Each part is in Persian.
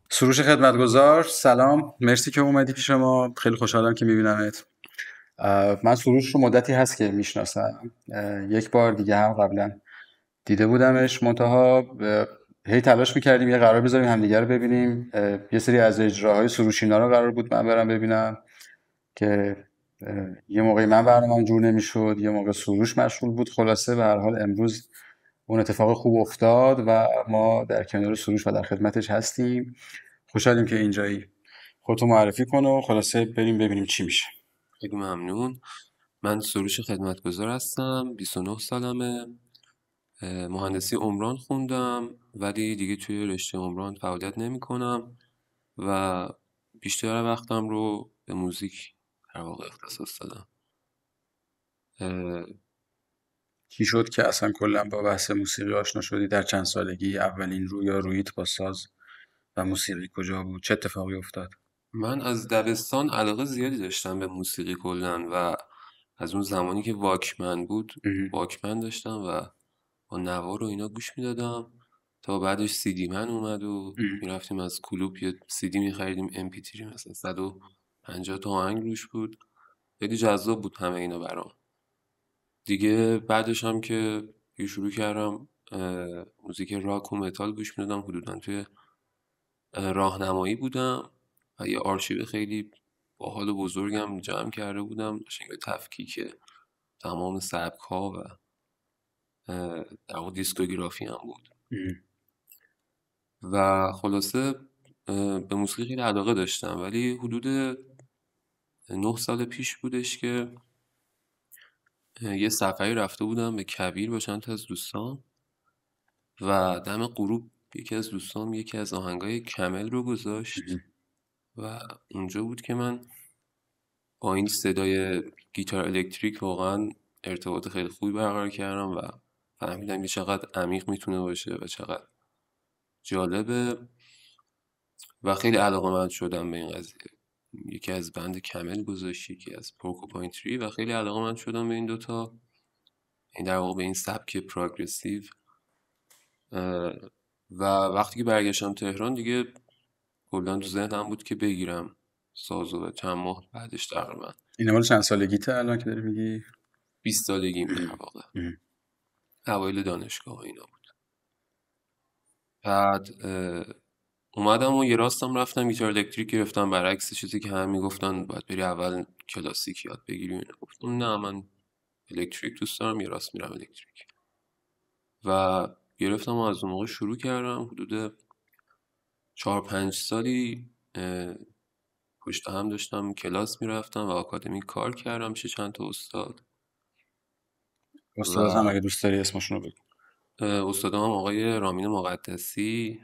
سروش خدمتگزار، سلام، مرسی که اومدی پیش ما. خیلی خوشحالم که میبینمت. من سروش رو مدتی هست که میشناسم، یک بار دیگه هم قبلا دیده بودمش، منتها هی تلاش میکردیم یه قرار بذاریم همدیگه رو ببینیم. یه سری از اجراهای سروشینا رو قرار بود من برم ببینم که یه موقعی من برنامه‌ام جور نمیشد، یه موقع سروش مشغول بود. خلاصه به هر حال امروز اون اتفاق خوب افتاد و ما در کنار سروش و در خدمتش هستیم. خوشحالیم که اینجایی. خودتو معرفی کن و خلاصه بریم ببینیم چی میشه. خیلی ممنون. من سروش خدمتگزار هستم، 29 سالمه. مهندسی عمران خوندم ولی دیگه توی رشته عمران فعالیت نمی کنم و بیشتر وقتم رو به موزیک در واقع اختصاص دادم. چی شد که اصلا کلا با بحث موسیقی آشنا شدی؟ در چند سالگی اولین رویت با ساز و موسیقی کجا بود؟ چه اتفاقی افتاد؟ من از دبستان علاقه زیادی داشتم به موسیقی کلا و از اون زمانی که واکمن بود واکمن داشتم و با نوار و اینا گوش میدادم تا بعدش CD من اومد و میرفتیم از کلوب یه CD میخریدیم MP3 مثلا 150 تا آهنگ روش بود. خیلی جذاب بود همه اینا برام. دیگه بعدش هم که شروع کردم موزیک راک و متال گوش میدادم. حدودا توی راهنمایی بودم و یه آرشیو خیلی باحال و بزرگم جمع کرده بودم، داشتم تفکیک تمام سبک‌ها و در واقع دیسکوگرافی هم بود و خلاصه به موسیقی خیلی علاقه داشتم. ولی حدود 9 سال پیش بودش که یه سفری رفته بودم به کویر با چند تا از دوستان و دم غروب یکی از دوستان یکی از آهنگای کمل رو گذاشت و اونجا بود که من با این صدای گیتار الکتریک واقعا ارتباط خیلی خوبی برقرار کردم و فهمیدم که چقدر عمیق میتونه باشه و چقدر جالبه و خیلی علاقه‌مند شدم به این قضیه. یکی از بند کمل گذاشت، یکی از پورکوپاین تری و خیلی علاقه‌مند شدم به این دوتا، این در واقع به این سبک پروگرسیو. و وقتی که برگشتم تهران دیگه کلا تو ذهنم بود که بگیرم سازو و چند ماه بعدش تقریبا. این مال چند سالگیته الان که داری میگی؟ 20 سالگیم در واقع، اوایل دانشگاه اینا بود. بعد اومدم و یه راستم رفتم گیتار الکتریک گرفتم، برعکس چیزی که هم میگفتن باید بری اول کلاسیک یاد بگیری. اینا گفتم نه، من الکتریک دوست دارم، یه راست میرم الکتریک و گرفتم و از اون موقع شروع کردم. حدود 4-5 سالی پشت هم داشتم کلاس میرفتم و آکادمی کار کردم پیش چند تا استاد. استاد هم اگه دوست داری اسمشون رو بگو. استادم هم آقای رامین مقدسی،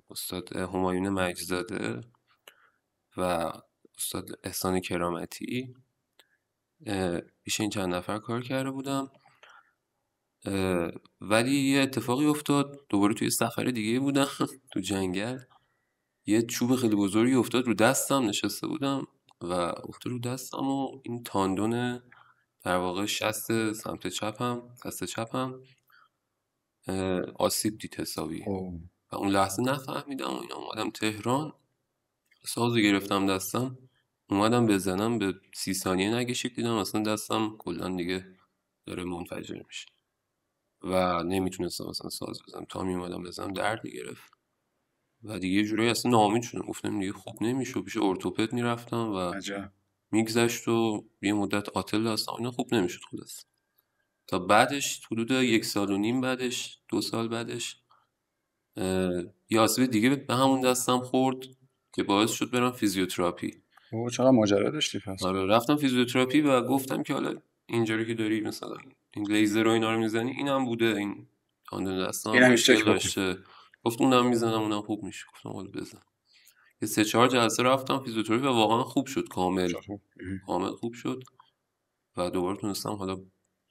استاد همایون مجزاده و استاد احسان کرامتی. پیش این چند نفر کار کرده بودم. ولی یه اتفاقی افتاد، دوباره توی سفر دیگه بودم تو جنگل، یه چوب خیلی بزرگی افتاد رو دستم، نشسته بودم و افتاد رو دستم و این تاندون در واقع شست سمت چپم، دست چپم آسیب دید حسابی و اون لحظه نفهمیدم و اینا. اومدم تهران، سازو گرفتم دستم، اومدم بزنم، به 30 ثانیه نگشید دیدم اصلا دستم کلا دیگه داره منفجر میشه و نمیتونستم اصلا ساز بزنم. تا میومدم بزنم درد میگرفت و دیگه یه جورایی اصلا ناامید شدم، گفتم دیگه خوب نمیشه. پیش ارتوپد میرفتم و میگذشت و یه مدت آتل هستم اینا، خوب نمیشد خلاص. تا بعدش حدود 1 سال و نیم بعدش، 2 سال بعدش یه آسیب دیگه به همون دستم خورد که باعث شد برم فیزیوتراپی. چقدر ماجرا داشتی پس. آره رفتم فیزیوتراپی و گفتم که حالا اینجوری که داری مثلا این لیزر و اینا رو میزنی، اینم بوده، این تاندون دستم مشکل داشته. گفت اونم میزنم اونم خوب میشه. گفتم حالا بزن. یه 3-4 جلسه رفتم فیزیوتراپی و واقعا خوب شد، کامل خوب شد و دوباره تونستم حالا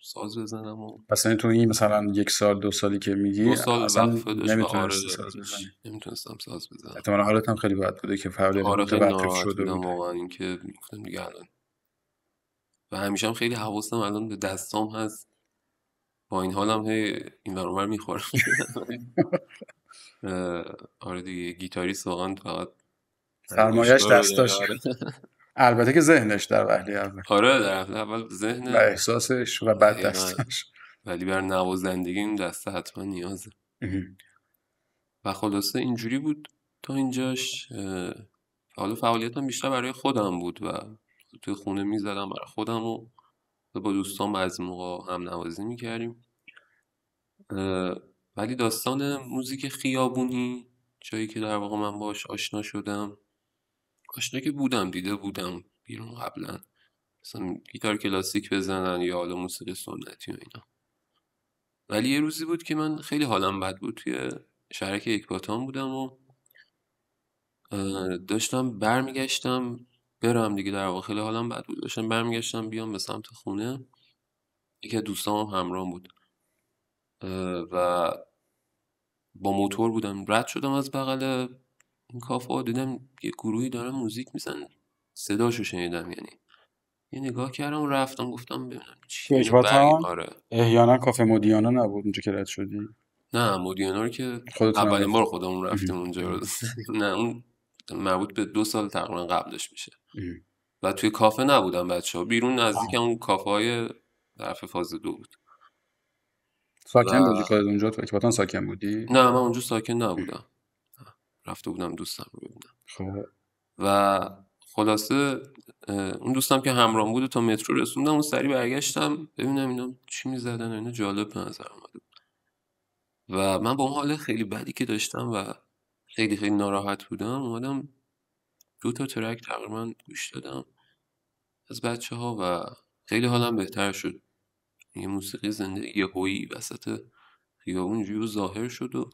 ساز بزنم و پس این تو این مثلا 1 سال 2 سالی که 2 میگی سال اصلا وقفه داشت و نمیتونستی ساز بزنی؟ نمیتونستم ساز بزنم. احتمالا حالت هم خیلی بد بوده که فعالیت آره خیلی متوقف ناراحت شده بودم بود. واقعا، اینکه گفتم دیگه الان، و همیشه هم خیلی حواسم الان به دستام هست، با این حالم هی این ور اون ور میخورم. آره دیگه گیتاریست واقعا فقط سر سرمایه‌اش گوشوار رو داره. دستاشه. آره. البته که ذهنش در وهله اول آره در حفله اول و ذهن احساسش و بعد دقیقا، دستش. ولی بر نوازندگی این دسته حتما نیازه. و خلاصه اینجوری بود تا اینجاش. حالا فعالیتم بیشتر برای خودم بود و توی خونه میزدم برای خودم و با دوستان بعضی موقع هم نوازی میکردیم. ولی داستان موزیک خیابونی، جایی که در واقع من باش آشنا شدم، آشنا که بودم، دیده بودم بیرون قبلا، مثلا گیتار کلاسیک بزنن یا حالا موسیقی سنتی و اینا. ولی یه روزی بود که من خیلی حالم بد بود، توی شهرک اکباتان بودم و داشتم برمیگشتم برم دیگه، در واقع خیلی حالم بد بود، داشتم برمیگشتم بیام به سمت خونه. یکی از دوستام هم همراهم بود و با موتور بودم، رد شدم از بغل این کافه، دیدم یه گروهی دارن موزیک میزنن، صداشو شنیدم، یعنی یه نگاه کردم و رفتم گفتم ببینم تو چی اینو اکباتان آره. احیانا کافه مودیانا نبود اونجا که رد شدی؟ نه مودیانا رو که خودتونم اولین بار رفتم. خودمون رفتیم اونجا رو. نه اون مربوط به 2 سال تقریبا قبلش میشه. و توی کافه نبودن بچه‌ها، بیرون نزدیک اون کافه های طرف فاز 2 بود. ساکن و بودی خودت اونجا؟ تو اکباتان ساکن بودی؟ نه من اونجا ساکن نبودم، رفته بودم دوستم رو ببینم. خب و خلاصه اون دوستم که همراهم بود تا مترو رسوندم، اون سری برگشتم ببینم اینا چی میزدن، اینا جالب به نظر اومد. و من با اون حال خیلی بدی که داشتم و خیلی خیلی ناراحت بودم، اومدم 2 تا ترک تقریبا گوش دادم از بچه ها و خیلی حالم بهتر شد. یه موسیقی زنده یهویی وسط خیابون اینجوری ظاهر شد و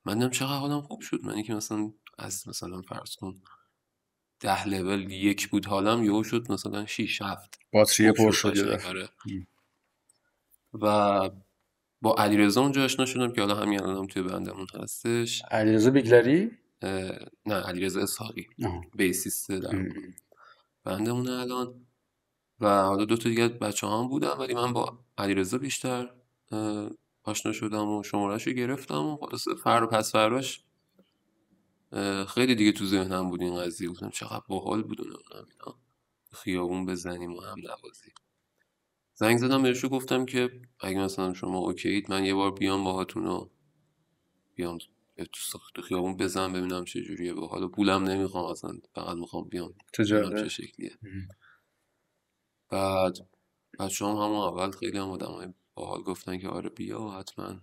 من دیدم چقدر حالم خوب شد. منی که مثلا از مثلا فرض کن 10 لول 1 بود حالم، یهو شد مثلا 6 7. باتری خوب پر شد شد یه قشنگ. دفعه. آره. و با علیرضا اونجا آشنا شدم که حالا همین الانم توی بندمون هستش. علیرضا بیگلری؟ نه علیرضا اسحاقی، بیسیست در بندمون الان. و حالا 2 تا دیگه بچه هم بودن، ولی من با علیرضا بیشتر آشنا شدم و شماره‌اشو گرفتم و خلاصه فر و پس فراش خیلی دیگه تو ذهنم بود این قضیه، گفتم چقدر باحال بود اینا خیابون بزنیم و هم نوازی. زنگ زدم بهش گفتم که اگه مثلا شما اوکیید من یه بار بیام باهاتون و بیام تو خیابون بزنم ببینم چه جوریه. با حالا پولم نمیخوام اصلا، فقط میخوام بیام ببینم چه شکلیه. بعد بچه هم همون اول خیلی هم آدمای باحال گفتن که آره بیا حتما.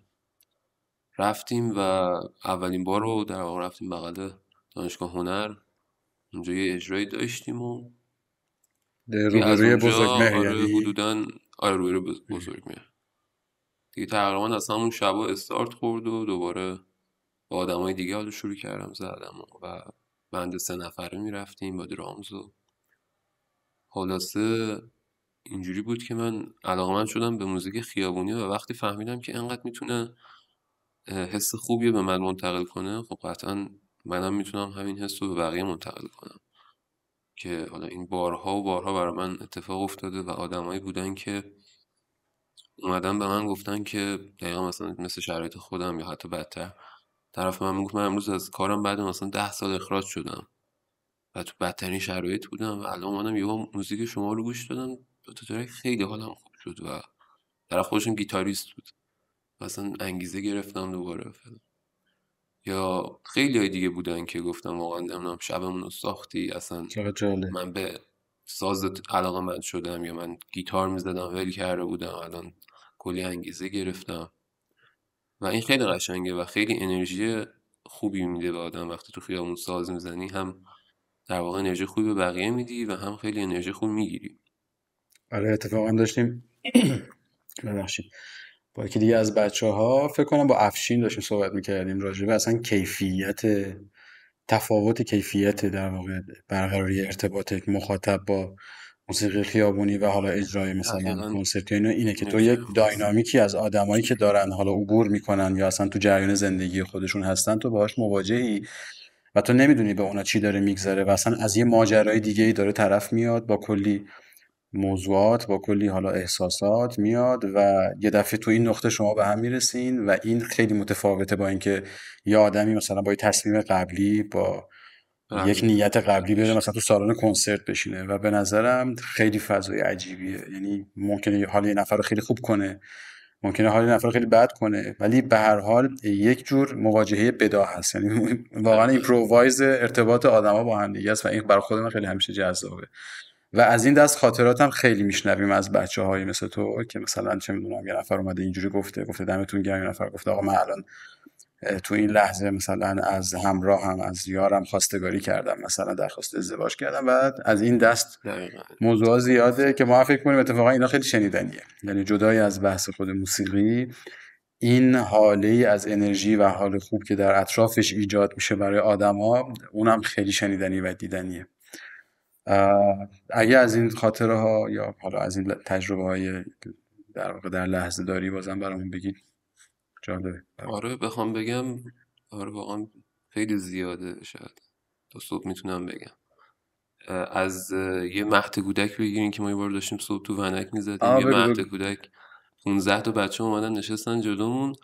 رفتیم و اولین بار رو در واقع رفتیم بغل دانشگاه هنر، اونجا یه اجرایی داشتیم و دیگه از روبروی اونجا بزرگمهر آره یعنی؟ حدوداً آره روی بزرگمهر دیگه تقریبا از همون شبا استارت خورد و دوباره با آدمای دیگه حالا شروع کردم زدم و بند 3 نفره میرفتیم با درامز و خلاصه اینجوری بود که من علاقمند شدم به موزیک خیابونی و وقتی فهمیدم که انقدر میتونه حس خوبی به من منتقل کنه، خب قطعا منم میتونم همین حس رو به بقیه منتقل کنم. که حالا این بارها و بارها برای من اتفاق افتاده و آدمایی بودن که اومدن به من گفتن که دقیقا مثلا مثل شرایط خودم یا حتی بدتر، طرف من میگفت من امروز از کارم بعد مثلا 10 سال اخراج شدم و تو بدترین شرایط بودم و الان اومدم یهو موزیک شما رو گوش دادم، 2 تا ترک خیلی حالم خوب شد و طرف خودشون گیتاریست بود مثلا انگیزه گرفتم دوباره فلان. یا خیلی های دیگه بودن که گفتم واقعا نمیدونم شبمون رو ساختی، اصلا چقدر جالب. من به سازت علاقه‌مند شدم یا من گیتار میزدم ول کرده بودم الان کلی انگیزه گرفتم. و این خیلی قشنگه و خیلی انرژی خوبی میده به آدم وقتی تو خیابون ساز میزنی، هم در واقع انرژی خوبی به بقیه میدی و هم خیلی انرژی خوب میگیری. آره اتفاقا داشتیم ببخشید با یکی دیگه از بچه‌ها فکر کنم با افشین داشتیم صحبت میکردیم راجع به اصلا کیفیت، تفاوت کیفیت در واقع برقراری ارتباط یک مخاطب با موسیقی خیابونی و حالا اجرای مثلا دقیقا کنسرتی اینا اینه که تو نکته یک مفصل. داینامیکی از آدمایی که دارن حالا عبور میکنن یا اصلا تو جریان زندگی خودشون هستن تو باهاش مواجهی و تو نمیدونی به اونا چی داره میگذره و اصلا از یه ماجرای دیگه ای داره طرف میاد با کلی موضوعات با کلی حالا احساسات میاد و یه دفعه تو این نقطه شما به هم میرسین و این خیلی متفاوته با اینکه یه آدمی مثلا با یه تصمیم قبلی با یک بله نیت قبلی بره دقیقش. مثلا تو سالن کنسرت بشینه و به نظرم خیلی فضای عجیبیه. یعنی ممکنه حال یه نفر رو خیلی خوب کنه ممکنه حال یه نفر رو خیلی بد کنه ولی به هر حال یک جور مواجهه بدا هست. یعنی واقعا دقیقا ایمپرووایز ارتباط آدما با هم دیگه است و این برای خود من خیلی همیشه جذابه و از این دست خاطراتم خیلی میشنویم از بچه‌هایی مثل تو که مثلا چه میدونم یه نفر اومده اینجوری گفته دمتون گرم، یه نفر گفته آقا من الان تو این لحظه مثلا از همراهم از یارم خواستگاری کردم مثلا درخواست ازدواج کردم و از این دست دقیقا موضوعات اتفاق زیاده افتاد. که ما فکر کنیم اتفاقا اینا خیلی شنیدنیه. یعنی جدای از بحث خود موسیقی این حاله از انرژی و حال خوب که در اطرافش ایجاد میشه برای آدما اونم خیلی شنیدنی و دیدنیه. اگه از این خاطره ها یا حالا از این تجربه های در واقع در لحظه داری بازم برامون بگید جالبه. آره بخوام بگم، آره واقعا خیلی زیاده، شاید تا صبح میتونم بگم. از یه مهد کودک بگیرین که ما یه بار داشتیم صبح تو ونک میزدیم، یه بگو مهد بگو. کودک 15 تا بچه اومدن نشستن جلومون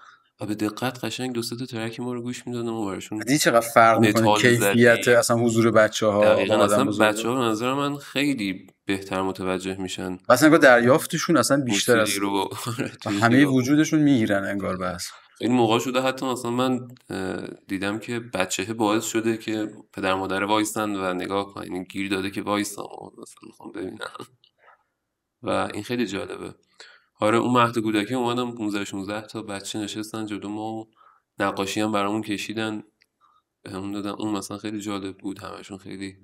و به دقت قشنگ دو سه تا ترک ما رو گوش میدادم و براشون دیدی چقدر فرق میکنه متال کیفیت زدیم. اصلا حضور بچه ها با دقیقا آدم اصلا بزرگ بچه ها به نظر من خیلی بهتر متوجه میشن و اصلا انگار دریافتشون اصلا بیشتر موسیقی از رو و توی همه خیابون. وجودشون میگیرن انگار بس. خیلی موقع شده حتی مثلا من دیدم که بچه باعث شده که پدر مادر وایسن و نگاه کنن، یعنی گیر داده که وایسن مثلا میخوام ببینم. و این خیلی جالبه. آره اون مهد کودکی اومدم 15 16 تا بچه نشستن جلو ما و نقاشی هم برامون کشیدن بهمون دادن. اون مثلا خیلی جالب بود، همشون خیلی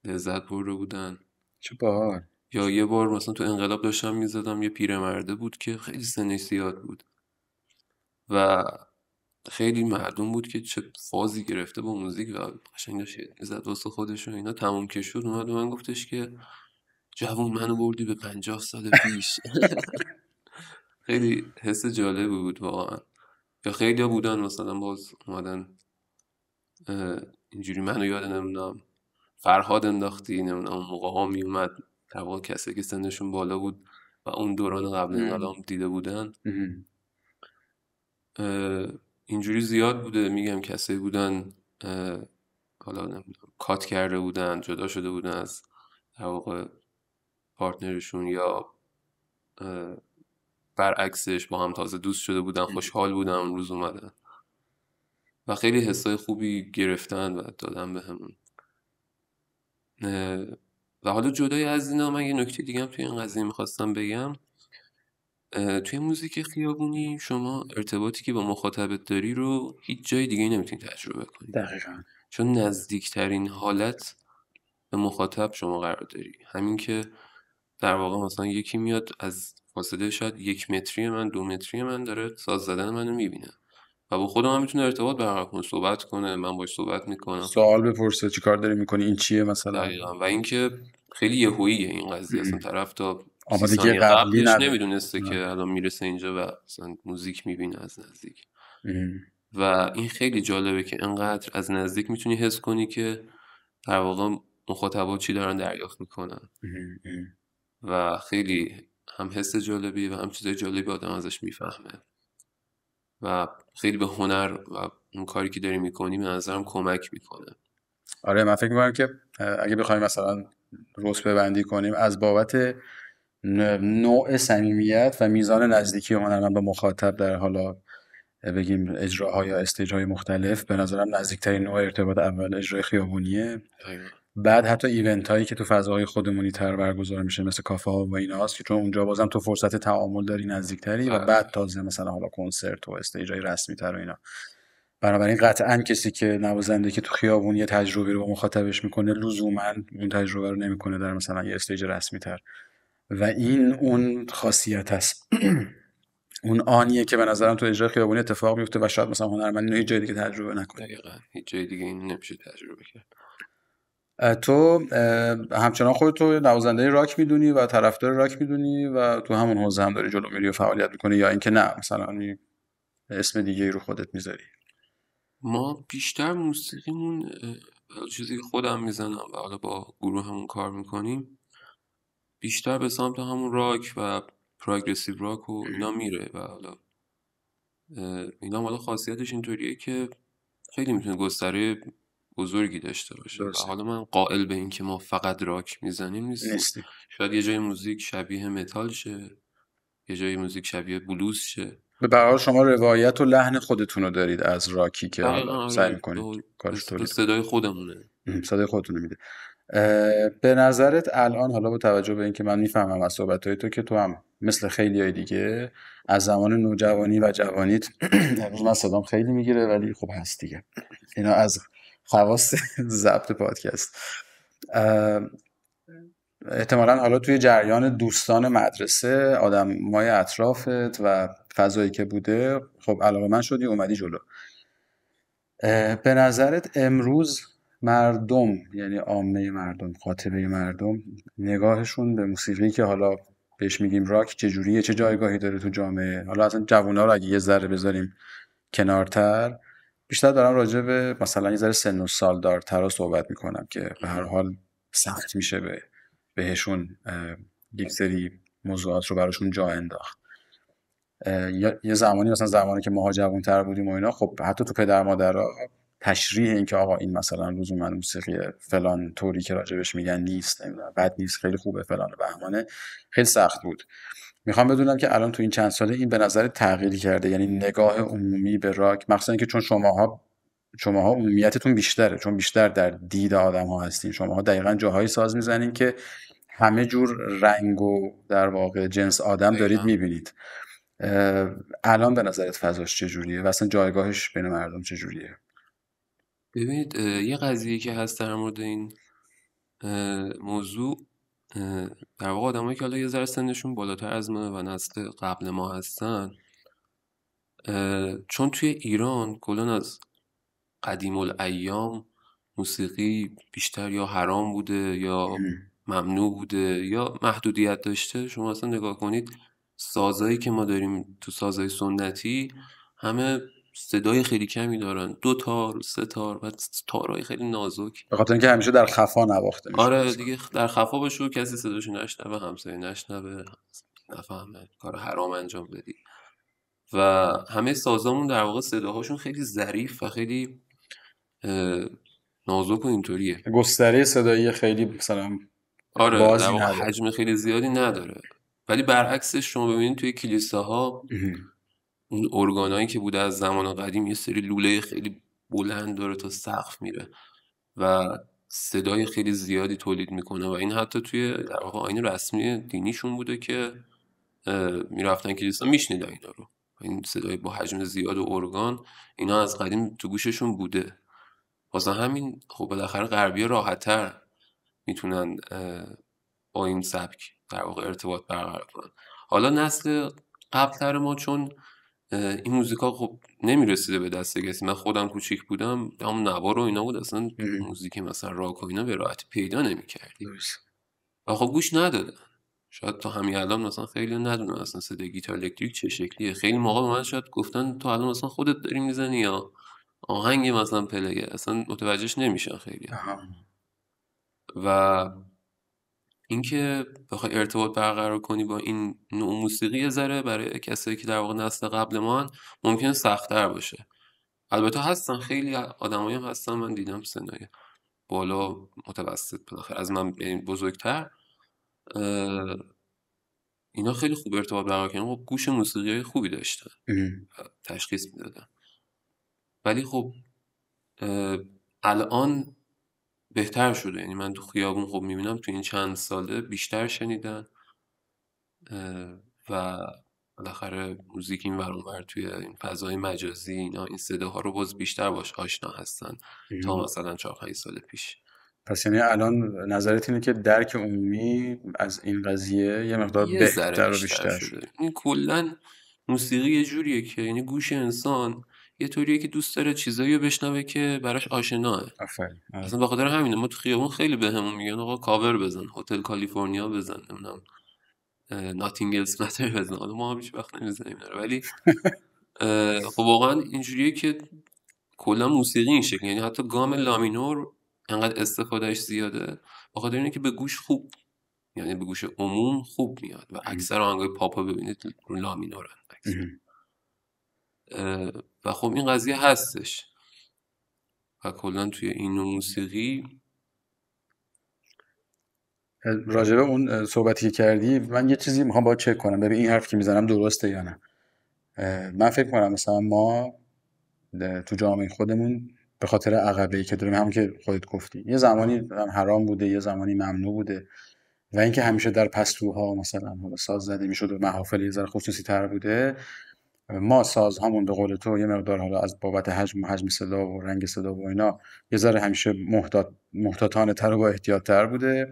لذت برده بودن. چه باحال. یا یه بار مثلا تو انقلاب داشتم میزدم، یه پیرمرده بود که خیلی سنش زیاد بود و خیلی معلوم بود که چه فازی گرفته با موزیک و قشنگ داشت میزد واسه خودش و اینا. تموم که شد اومد به من گفتش که جوون منو بردی به 50 سال پیش. خیلی حس جالبی بود واقعا. یا خیلی ها بودن مثلا باز اومدن اینجوری منو یاد نمیدونم فرهاد انداختی نمیدونم اون موقع ها میومد در واقع کسی که سنشون بالا بود و اون دوران قبل ام. انقلاب دیده بودن. ام. اینجوری زیاد بوده، میگم کسایی بودن حالا نمیدونم کات کرده بودن، جدا شده بودن از در واقع پارتنرشون یا برعکسش با هم تازه دوست شده بودن، خوشحال بودن اون روز اومدن و خیلی حسای خوبی گرفتن و دادن به همون. و حالا جدای از اینا من یه نکته دیگه هم توی این قضیه میخواستم بگم. توی موزیک خیابونی شما ارتباطی که با مخاطبت داری رو هیچ جای دیگه نمیتونی تجربه کنی، دقیقاً. چون نزدیکترین حالت به مخاطب شما قرار داری. همین که در واقع مثلا یکی میاد از فاصله شاید 1 متری من 2 متری من داره ساز زدن منو میبینه و با خودم هم میتونه ارتباط برقرار کنه، صحبت کنه، من باش صحبت میکنم. سوال بپرسه چی کار داری میکنی این چیه مثلا. دقیقا. و اینکه خیلی یهوییه این قضیه، اصلا ام. طرف تا 30 آمادگی ثانیه قبلی قبلش نداره. نمیدونسته که الان میرسه اینجا و مثلا موزیک میبینه از نزدیک. ام. و این خیلی جالبه که انقدر از نزدیک میتونی حس کنی که در واقع مخاطبا چی دارن دریافت میکنن ام. ام. و خیلی هم حس جالبی و هم چیزای جالبی آدم ازش میفهمه و خیلی به هنر و اون کاری که داری میکنی به نظرم کمک میکنه. آره من فکر میکنم که اگه بخوایم مثلا رتبه بندی کنیم از بابت نوع صمیمیت و میزان نزدیکی هنرمند به مخاطب در حالا بگیم اجراها یا استیج‌های مختلف به نظرم نزدیکترین نوع ارتباط اول اجرای خیابونیه. دقیقا. بعد حتی ایونت هایی که تو فضاهای خودمونی تر برگزار میشه مثل کافه ها و ایناست که چون اونجا بازم تو فرصت تعامل داری نزدیکتری و بله بعد تازه مثلا حالا کنسرت و استیج های رسمی تر و اینا. بنابراین قطعا کسی که نوازنده که تو خیابون یه تجربه رو با مخاطبش میکنه لزوما اون تجربه رو نمیکنه در مثلا یه استیج رسمی تر و این اون خاصیت هست. اون آنیه که به نظرم تو اجرای خیابونی اتفاق میفته و شاید مثلا هنرمند اینو هیچ جای دیگه تجربه نکنه. دقیقا هیچ جای دیگه این نمیشه تجربه کرد. تو همچنان خودتو نوازنده راک میدونی و طرفدار راک میدونی و تو همون حوزه هم داری جلو میری و فعالیت میکنی، یا اینکه نه مثلا اسم دیگه ای رو خودت میذاری؟ ما بیشتر موسیقیمون چیزی که خودم میزنم و حالا با گروه همون کار میکنیم بیشتر به سمت همون راک و پروگرسیو راک و اینا میره و حالا اینا حالا خاصیتش اینطوریه که خیلی میتونه گستره بزرگی داشته باشه و درسته. حالا من قائل به این که ما فقط راک میزنیم نیستیم. نیستی. شاید یه جای موزیک شبیه متال شه، یه جای موزیک شبیه بلوز شه. به هر حال شما روایت و لحن خودتون رو دارید از راکی که حالا دقیقا سعی آره، میکنید کارش به تولید صدای خودمونه. کنید، صدای خودتون رو میده. به نظرت الان، حالا با توجه به اینکه من میفهمم از صحبتهای تو که تو هم مثل خیلی های دیگه از زمان نوجوانی و جوانیت امروز من صدام خیلی میگیره ولی خب هست دیگه، اینا از خواص ضبط پادکست. احتمالا حالا توی جریان دوستان مدرسه، آدمای اطرافت و فضایی که بوده، خب علاقه من شدی اومدی جلو. به نظرت امروز مردم، یعنی عامه مردم، قاطبه مردم، نگاهشون به موسیقی که حالا بهش میگیم راک چجوریه، چه جایگاهی داره تو جامعه؟ حالا اصلا جوونا رو اگه یه ذره بذاریم کنارتر، بیشتر دارم راجع به مثلا یه ذره سن و سال دارتر رو صحبت میکنم که به هر حال سخت میشه بهشون یک سری موضوعات رو براشون جا انداخت. یه زمانی مثلا زمانی که ماها جوان‌تر بودیم و اینا، خب حتی تو پدر مادرها تشریح این که آقا این مثلا لزوما موسیقی فلان طوری که راجبش میگن نیست، نمیدونم بد نیست، خیلی خوبه فلان و بهمانه، خیلی سخت بود. میخوام بدونم که الان تو این چند ساله این به نظر تغییر کرده، یعنی نگاه عمومی به راک، مخصوصا اینکه چون شماها عمومیتتون بیشتره، چون بیشتر در دید آدم ها هستین، شماها دقیقا جاهایی ساز میزنین که همه جور رنگ و در واقع جنس آدم دارید دقیقا. میبینید. الان به نظرت فضاش چجوریه و اصلا جایگاهش بین مردم چجوریه؟ ببینید یه قضیه که هست در مورد این موضوع، در واقع آدمایی که حالا یه ذره سنشون بالاتر از ما و نسل قبل ما هستن، چون توی ایران کلان از قدیم الایام موسیقی بیشتر یا حرام بوده یا ممنوع بوده یا محدودیت داشته. شما اصلا نگاه کنید سازایی که ما داریم تو سازای سنتی همه صدای خیلی کمی دارن، 2 تار 3 تار و تارهای خیلی نازک. به خاطر اینکه همیشه در خفا نواخته میشه آره مثلا. دیگه در خفا باشه و کسی صداشو نشنوه، همسایه نشنوه، نفهمه، کار حرام انجام بدی. و همه سازامون در واقع صداهاشون خیلی ظریف و خیلی نازک و اینطوریه. گستره صدایی خیلی مثلا آره در بازی واقع نداره. حجم خیلی زیادی نداره. ولی برعکسش شما ببینید توی کلیساها اون ارگانایی که بوده از زمان قدیم یه سری لوله خیلی بلند داره تا سقف میره و صدای خیلی زیادی تولید میکنه و این حتی توی در واقع آیین رسمی دینیشون بوده که میرفتن کلیسا میشنیدن اینا رو. این صدای با حجم زیاد و ارگان اینا از قدیم تو گوششون بوده. واسه همین خب بالاخره غربی‌ها راحت‌تر میتونن با این سبک در واقع ارتباط برقرار کنن. حالا نسل قبلتر ما چون این موزیکا خب نمیرسیده به دست کسی، من خودم کوچیک بودم هم نوار و اینا بود، اصلا موزیک مثلا راک و اینا به راحتی پیدا نمی‌کردی و خب گوش ندادن. شاید تا همین الان مثلا خیلی ندونن اصلا صدای گیتار الکتریک چه شکلیه. خیلی موقع به من شاید گفتن تو الان مثلا خودت داری میزنی یا آهنگ مثلا پلگه، اصلا متوجهش نمیشن خیلی. و اینکه بخوای ارتباط برقرار کنی با این نوع موسیقی یه ذره برای کسایی که در واقع نسل قبل ما هن ممکنه سخت‌تر باشه. البته هستن خیلی آدمایی هم هستن من دیدم سنای بالا متوسط بالاخره از من یعنی بزرگتر، اینا خیلی خوب ارتباط برقرار کردن، خب گوش موسیقی خوبی داشتن، تشخیص میدادن. ولی خب الان بهتر شده، یعنی من تو خیابون خب میبینم تو این چند ساله بیشتر شنیدن و بالاخره موزیک این ور اون ور توی این فضای مجازی اینا این صداها رو باز بیشتر باش آشنا هستن تا مثلا 4-5 سال پیش. پس یعنی الان نظرت اینه که درک عمومی از این قضیه یه مقدار یه ذره بهتر و بیشتر بیشتر شده. شده؟ این کلا موسیقی یه جوریه که یعنی گوش انسان یه طوریه که دوست داره چیزایی رو بشنوه که براش آشناه. آفرین. اصلا به خاطر همینه ما تو خیابون خیلی بهمون میگن آقا کاور بزن، هتل کالیفرنیا بزن، نمیدونم ناتینگ ایلز ماتر بزن. حالا ما هم هیچ وقت نمیزنیم داره، ولی خب واقعا اینجوریه که کلا موسیقی این شکل، یعنی حتی گام لامینور انقدر استفادهش زیاده به خاطر اینکه به گوش خوب، یعنی به گوش عموم خوب میاد و اکثر آهنگای پاپا ببینید رو لامینورن اکثر. و خب این قضیه هستش و کلا توی این نوع موسیقی راجبه اون صحبتی که کردی من یه چیزی میخوام باید چک کنم ببین این حرف که میزنم درسته یا نه. من فکر کنم مثلا ما تو جامعه خودمون به خاطر عقبه‌ای که داریم، همون که خودت گفتی یه زمانی هم حرام بوده یه زمانی ممنوع بوده و اینکه همیشه در پستوها مثلا ساز زده میشد و محافل یه ذره خصوصی تر بوده، ما سازهامون به قول تو یه مقدار حالا از بابت حجم صدا و رنگ صدا و اینا یه ذره همیشه محتاطانه تر و با احتیاط تر بوده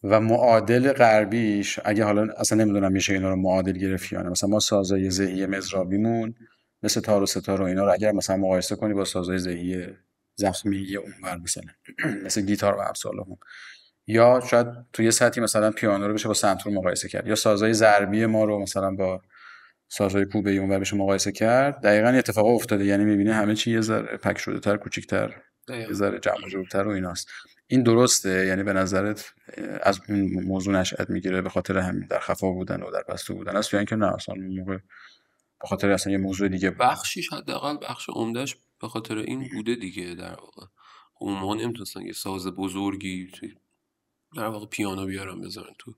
و معادل غربیش اگه حالا اصلا نمیدونم میشه اینا رو معادل گرفت یا نه، مثلا ما سازای زهی مزرابیمون مثل تار و ستار و اینا رو اگر مثلا مقایسه کنی با سازای زهی زخمی اونور مثلا مثل گیتار و امثالهم، یا شاید تو یه سطحی مثلا پیانو رو بشه با سنتور مقایسه کرد، یا سازای ضربی ما رو مثلا با سازهای کوبه اونور بشه مقایسه کرد، دقیقاً اتفاق افتاده. یعنی می‌بینی همه چی یه ذره پک شده تر، کوچیک‌تر، یه ذره جمع و جورتر و ایناست. این درسته؟ یعنی به نظرت از این موضوع نشأت میگیره به خاطر همین در خفا بودن و در پستو بودن است یا اینکه نه اصلا اون موقع به خاطر اصلا یه موضوع دیگه بود؟ بخشیش حداقل بخش عمدهش به خاطر این بوده دیگه. در واقع اون موقع نمیتونستن یه ساز بزرگی در واقع پیانو بیارن بذارن تو،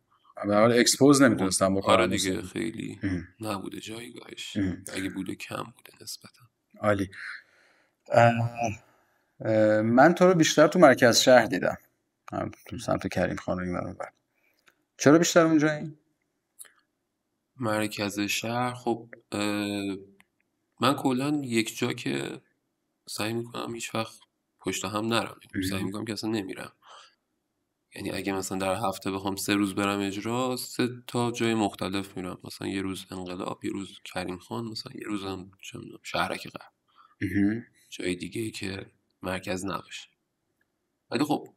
به حال اکسپوز نمیتونستم بکنم. آره دیگه خیلی نبوده جایگاهش، اگه بوده کم بوده نسبتا. عالی. من تو رو بیشتر تو مرکز شهر دیدم، تو سمت کریم خان و این ور. چرا بیشتر اونجایی؟ مرکز شهر خب من کلا یک جا که سعی میکنم هیچ وقت پشت هم نرم، سعی میکنم که اصلا نمیرم. یعنی اگه مثلا در هفته بخوام 3 روز برم اجرا، 3 تا جای مختلف میرم. مثلا یه روز انقلاب، یه روز کریم خان، مثلا یه روز هم شهرک غرب، جای دیگه ای که مرکز نباشه. ولی خب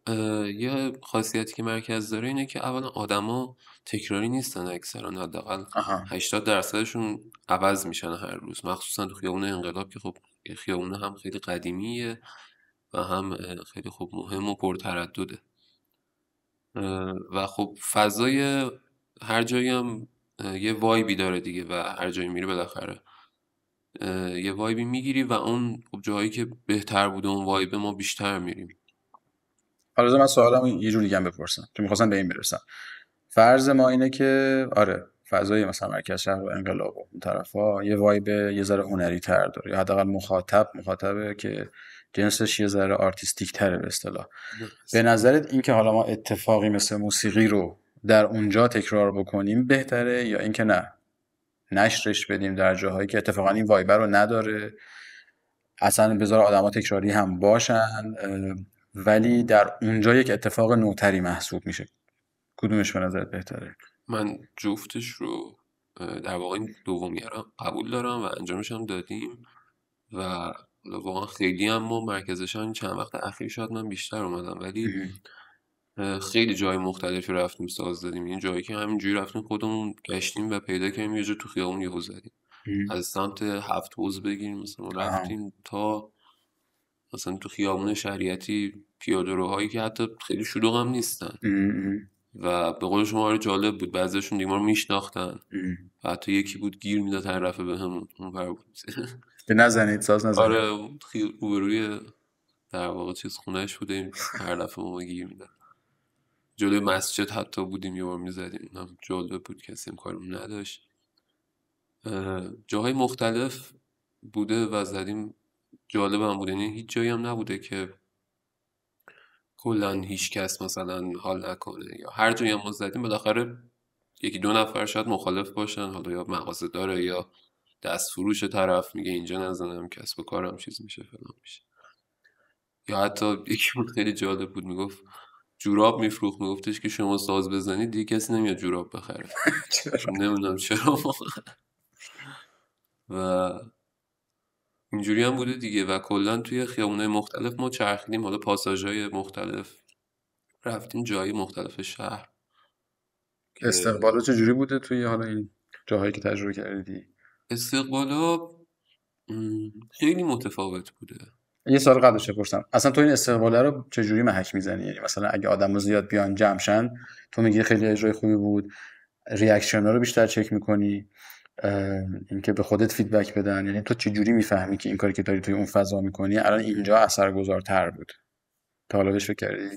یه خاصیتی که مرکز داره اینه که اولا آدما تکراری نیستن، اکثرا حداقل 80% عوض میشن هر روز، مخصوصا تو خیابون انقلاب که خب خیابون هم خیلی قدیمیه و هم خیلی خب مهم و پرتردده و خب فضای هر جایی هم یه وایبی داره دیگه و هر جایی میری بالاخره یه وایبی میگیری و اون خب جایی که بهتر بوده اون وایب ما بیشتر میریم. حالا من سوالم یه جور دیگه هم بپرسم که می‌خواستم به این برسم. فرض ما اینه که آره فضای مثلا مرکز شهر و انقلاب و اون طرفا یه وایب یه ذره هنری تر داره، یا حداقل مخاطبه که جنسش یه ذره آرتیستیک تره به اصطلاح. به نظرت این که حالا ما اتفاقی مثل موسیقی رو در اونجا تکرار بکنیم بهتره یا اینکه نه نشرش بدیم در جاهایی که اتفاقا این وایب رو نداره، اصلا بذار آدما تکراری هم باشن ولی در اونجا یک اتفاق نوتری محسوب میشه؟ کدومش به نظرت بهتره؟ من جفتش رو در واقع این دومی رو قبول دارم و انجامش هم دادیم و واقعا خیلی هم ما مرکزش هم چند وقت اخیر شاید من بیشتر اومدم، ولی خیلی جای مختلفی رفتیم ساز دادیم. این جایی که همینجوری رفتیم خودمون گشتیم و پیدا کردیم یه جا تو خیابون یهو زدیم. از سمت هفت حوض بگیریم مثلا رفتیم تا مثلا تو خیابون شریعتی پیاده‌روهایی که حتی خیلی شلوغ هم نیستن و به قول شما جالب بود، بعضیشون دیگه ما رو میشناختن و حتی یکی بود گیر میداد هر رفعه بهمون اون پر بود که نزنید ساز نزنید. آره روبروی در واقع چیز خونهش بودیم، هر دفعه ما گیر میداد. جلوی مسجد حتی بودیم یه بار میزدیم، هم جالب بود، کسی هم کارمون نداشت. جاهای مختلف بوده و زدیم، جالب هم بوده. یعنی هیچ جایی هم نبوده که کلن هیچ کس مثلا حال نکنه، یا هر جایی هم ما زدیم بالاخره یکی دو نفر شاید مخالف باشن، حالا یا مغازه داره یا دست فروش طرف میگه اینجا نزنم کسب و کارم چیز میشه فلان میشه، یا حتی یکی خیلی جالب بود میگفت جوراب میفروخت، میگفتش که شما ساز بزنید دیگه کسی نمیاد جوراب بخره. نمیدونم چرا و اینجوری هم بوده دیگه و کلا توی خیابونای مختلف ما چرخیدیم، حالا پاساژهای مختلف، رفتیم جای مختلف شهر که استقبالا چجوری بوده توی حالا این جاهایی که تجربه کردی؟ استقبالا خیلی متفاوت بوده. یه سال قبلش بپرسم، اصلا تو این استقباله رو چجوری محک میزنی؟ یعنی مثلا اگه آدمو زیاد بیان جمعشن، تو میگی خیلی اجرای خوبی بود، ریاکشن ها رو بیشتر چک میکنی، اینکه به خودت فیدبک بدن، یعنی تو چجوری میفهمی که این کاری که داری توی اون فضا میکنی الان اینجا اثرگذارتر بود؟ تا حالا بهش فکر کردی؟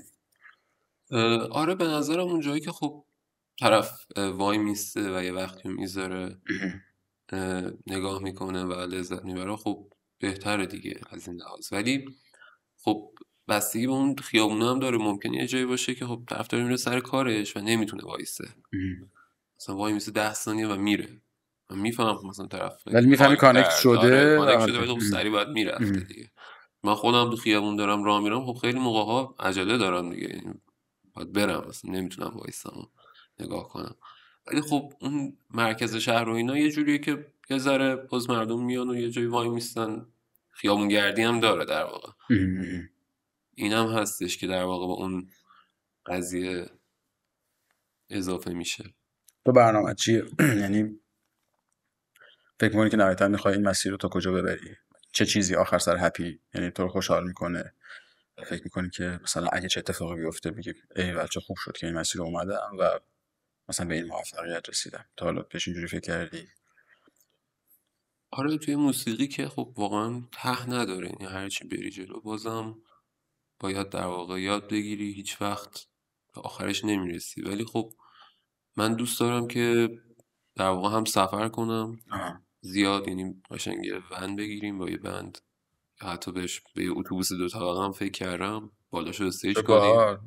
آره به نظرم اون جایی که خب طرف وای میسته و یه وقتی میذاره نگاه میکنه و لذت میبره، خب بهتره دیگه از این لحاظ. ولی خب بستگی به اون خیابونه هم داره، ممکنه یه جایی باشه که خب طرف داره میره سر کارش و نمیتونه وایسته، مثلا وای میسته 10 ثانیه و میره. من میفهمم مثلا طرف ولی میفهمی حال کانکت کرد، آره شده کانکت و شده، ولی خب سریع باید میرفته دیگه. من خودم تو خیابون دارم راه میرم، خب خیلی موقع ها عجله دارم دیگه، یعنی باید برم، مثلا نمیتونم وایسم و نگاه کنم. ولی خب اون مرکز شهر و اینا یه جوریه که یه ذره باز مردم میان و یه جایی وای میستن، خیابون گردی هم داره در واقع. اینم هستش که در واقع با اون قضیه اضافه میشه. تو برنامه چیه؟ یعنی فکر می‌کنی که نهایتاً می‌خوای این مسیر رو تا کجا ببری؟ چه چیزی آخر سر هپی، یعنی تو رو خوشحال میکنه؟ فکر می‌کنی که مثلا اگه چه اتفاقی بیفته بگی ای بچه خوب شد که این مسیر رو اومدم و مثلا به این موفقیت رسیدم؟ تا حالا بهش اینجوری فکر کردی؟ آره توی موسیقی که خب واقعا ته نداره، یعنی هرچی بری جلو بازم باید در واقع یاد بگیری، هیچ وقت به آخرش نمیرسی. ولی خب من دوست دارم که در واقع هم سفر کنم زیاد، یعنی قشنگ یه ون بگیریم با یه بند، یا حتی به یه اتوبوس 2 طبقه هم فکر کردم، بالاشو استیج چه کنیم، باحال.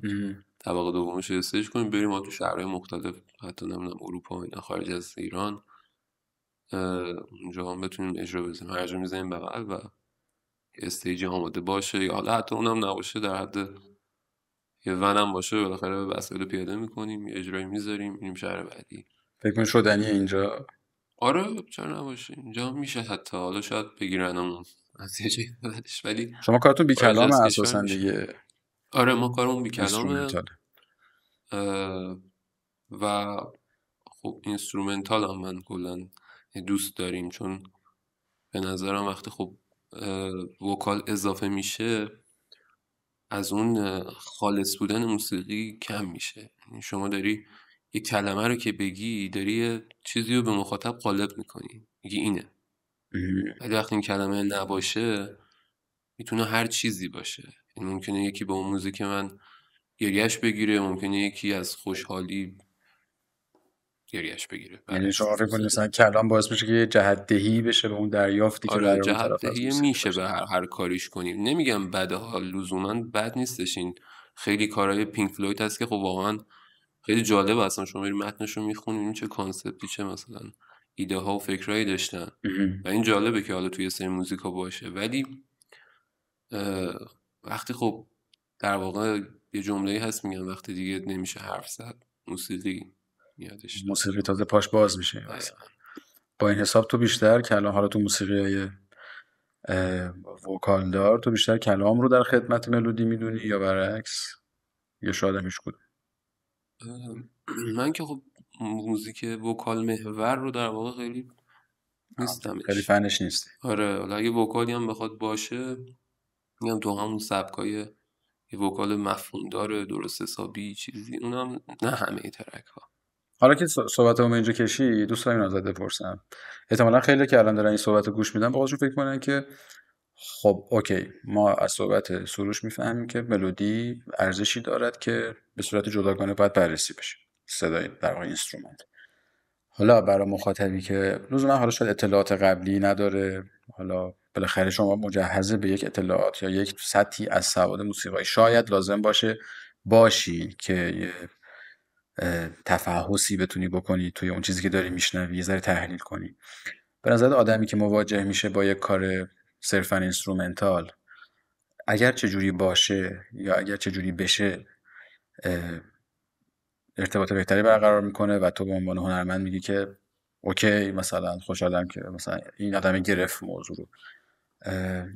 طبقه دومش رو استیج کنیم، بریم تو شهرهای مختلف، حتی نمیدونم اروپا و اینا، خارج از ایران، اونجا هم بتونیم اجرا بزنیم، هر جا میزنیم بغل و استیجی آماده باشه، یا حالا حتی اونم نباشه، در حد یه ونم باشه، بالاخره به وسایل پیاده میکنیم، یه اجرایی میذاریم، میریم شهر بعدی. فکر می‌کنی شدنیه اینجا؟ آره چرا نباشه، اینجا هم میشه، حتی حالا شاید بگیرنمون از یه جایی بعدش، ولی شما کارتون بی خارج کلام از کشور اساسا میشه. دیگه، آره ما کارمون بی کلامه اینسترومنتال. و خب اینسترومنتال هم من کلا دوست داریم، چون به نظرم وقتی خب وکال اضافه میشه از اون خالص بودن موسیقی کم میشه. یعنی شما داری یه کلمه رو که بگی، داری یه چیزی رو به مخاطب قالب میکنی، میگی اینه. ولی وقتی این کلمه نباشه میتونه هر چیزی باشه، یعنی ممکنه یکی با اون موزیک من گریهش بگیره، ممکنه یکی از خوشحالی گریهش بگیره بعد یعنی از شما فکر کنید موسیقی. مثلا کلام باعث میشه که یه جهت دهی بشه به اون دریافتی که آره برای اون جهت طرف از دهی موسیقی میشه باشه؟ به هر کاریش کنیم، نمیگم بده ها، لزوما بد نیستش. این خیلی کارهای پینک فلوید هست که خب واقعا خیلی جالبه، اصلا شما بری متنش رو میخونی این چه کانسپتی، چه مثلا ایده ها و فکرهایی داشتن و این جالبه که حالا توی سری موزیکا باشه. ولی وقتی خب در واقع یه جمله‌ای هست میگن وقتی دیگه نمیشه حرف زد، موسیقی میادش تو. موسیقی تازه پاش باز میشه مثلا. با این حساب تو بیشتر کلام، حالا تو موسیقی وکال دار، تو بیشتر کلام رو در خدمت ملودی میدونی یا برعکس؟ یا شاید هیچ کدوم؟ من که خب موزیک وکال محور رو در واقع خیلی خیلی نیستمش. فنش نیستی؟ آره حالا اگه وکالی هم بخواد باشه، میگم تو همون سبکای یه وکال مفهومدار درست حسابی چیزی، اونم نه همه ترک ها. حالا که صحبت رو اینجا کشی، دوست دارم این ازت بپرسم. احتمالا خیلی که الان دارن این صحبت رو گوش میدن با خودشون فکر کنن که خب اوکی، ما از صحبت سروش میفهمیم که ملودی ارزشی دارد که به صورت جداگانه باید بررسی بشه، صدای در واقع اینسترومنت. حالا برای مخاطبی که لزوما حالا شاید اطلاعات قبلی نداره، حالا بالاخره شما مجهزه به یک اطلاعات یا یک سطحی از سواد موسیقایی شاید لازم باشی که یه تفحصی بتونی بکنی توی اون چیزی که داری میشنوی، یه ذره تحلیل کنی. به نظر آدمی که مواجه میشه با یک کار صرفا اینسترومنتال، اگر چه جوری باشه یا اگر چه جوری بشه، ارتباط بهتری برقرار میکنه و تو به عنوان هنرمند میگی که اوکی، مثلا خوشحالم که مثلا این آدم گرفت موضوع رو.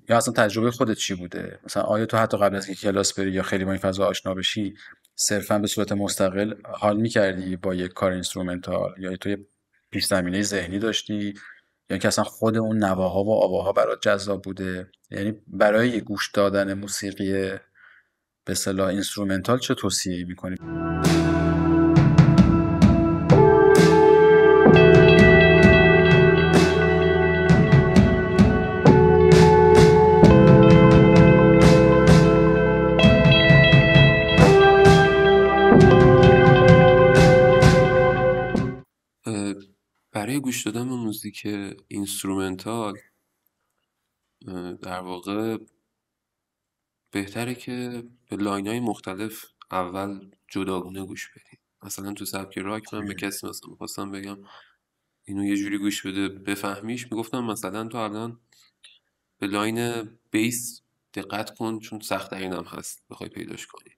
یا اصلا تجربه خودت چی بوده؟ مثلا آیا تو حتی قبل از اینکه کلاس بری یا خیلی با این فضا آشنا بشی صرفا به صورت مستقل حال میکردی با یک کار اینسترومنتال، یا تو یه پیش زمینه ذهنی داشتی، یا اینکه اصلا خود اون نواها و آواها برات جذاب بوده؟ یعنی برای گوش دادن موسیقی به اصطلاح اینسترومنتال چه توصیه‌ای می‌کنی؟ برای گوش دادن به موزیک اینسترومنتال در واقع بهتره که به لاین‌های مختلف اول جداگونه گوش بدی. مثلا تو سبک راک من به کسی مثلا می‌خواستم بگم اینو یه جوری گوش بده بفهمیش، میگفتم مثلا تو الان به لاین بیس دقت کن چون سخت‌ترین هم هست بخوای پیداش کنی،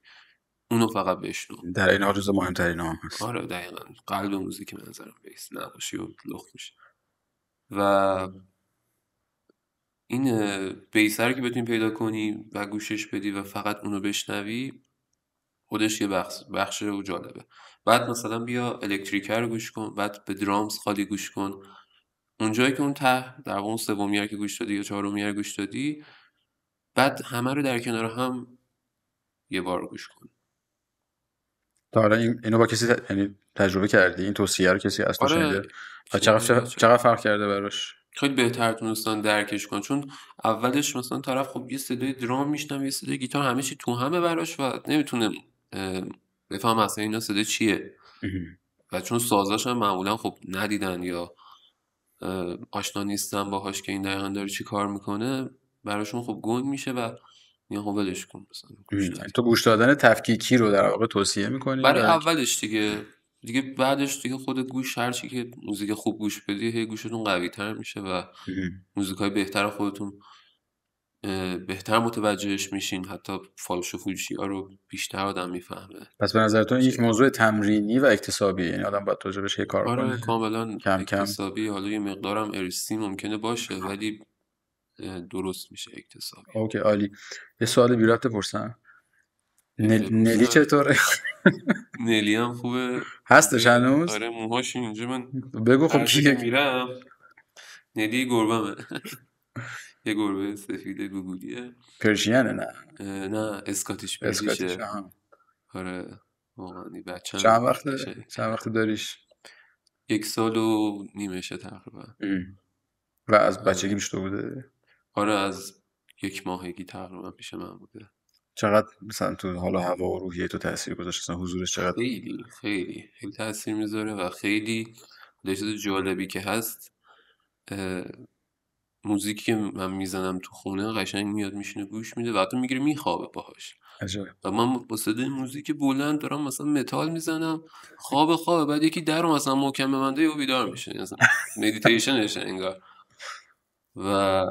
اونو فقط بشنو. در این حال جزو مهمترین هم هست. آره دقیقاً، قلب موزیک به نظرم بیس نباشی و لخت میشه. و این بیس رو که بتونی پیدا کنی و گوشش بدی و فقط اونو بشنوی، خودش یه بخش و جالبه. بعد مثلا بیا الکتریکر رو گوش کن، بعد به درامز خالی گوش کن. اونجایی که اون ته در واقع اون سومیه که گوش دادی یا چهارمیه گوش دادی، بعد همه رو در کنار هم یه بار گوش کن. تا حالا اینو با کسی یعنی تجربه کردی؟ این توصیه رو کسی از تو شنیده؟ آره چقدر فرق کرده براش؟ خیلی بهتر تونستن درکش کن، چون اولش مثلا طرف خب یه صدای درام میشنم یه صدای گیتار همه چی تو همه براش و نمیتونه بفهم اصلا اینا صدای چیه. و چون سازاش هم معمولا خب ندیدن یا آشنا نیستن باهاش که این دقیقا داره چی کار میکنه، براشون خب گنگ میشه و میگن خب ولش کن مثلا. تو گوش دادن تفکیکی رو در واقع توصیه میکنی؟ برای اولش دیگه بعدش دیگه خود گوش هرچی که موزیک خوب گوش بدی هی گوشتون قوی تر میشه و موزیکای بهتر خودتون بهتر متوجهش میشین، حتی فالش و فوجی ها رو بیشتر آدم میفهمه. پس به نظرتون یک موضوع تمرینی و اکتسابیه، یعنی آدم باید راجبش یه کار کنه؟ آره کاملا کم اکتسابی. حالا یه مقدارم ارثی ممکنه باشه ولی درست میشه اکتسابی. اوکی عالی. یه سوال بی ربط بپرسم؟ نلی چطوره؟ نلی هم خوبه. هستش هنوز؟ آره موهاش اینجا من بگو خب کیه میرم. نلی گربمه. یه گربه سفید گوگولیه. پرشینه؟ نه اسکاتیش بریتیشه. آره واقعا این بچه‌م. چند وقت داریش؟ 1 سال و نیمشه تقریبا. و از بچگی پیش تو بوده؟ آره از 1 ماهگی تقریبا پیش من بوده. چقدر مثلا تو حالا هوا و روحیه تو تاثیر گذاشته؟ مثلا حضورش چقدر؟ خیلی تاثیر میذاره و خیلی چیز جالبی که هست، موزیکی که من میزنم تو خونه قشنگ میاد میشینه گوش میده و حتی میگیره میخوابه باهاش. و من با صدای موزیک بلند دارم مثلا متال میزنم خوابه بعد یکی در رو مثلا محکم ببنده و بیدار میشه، مثلا مدیتیشنشه انگار. و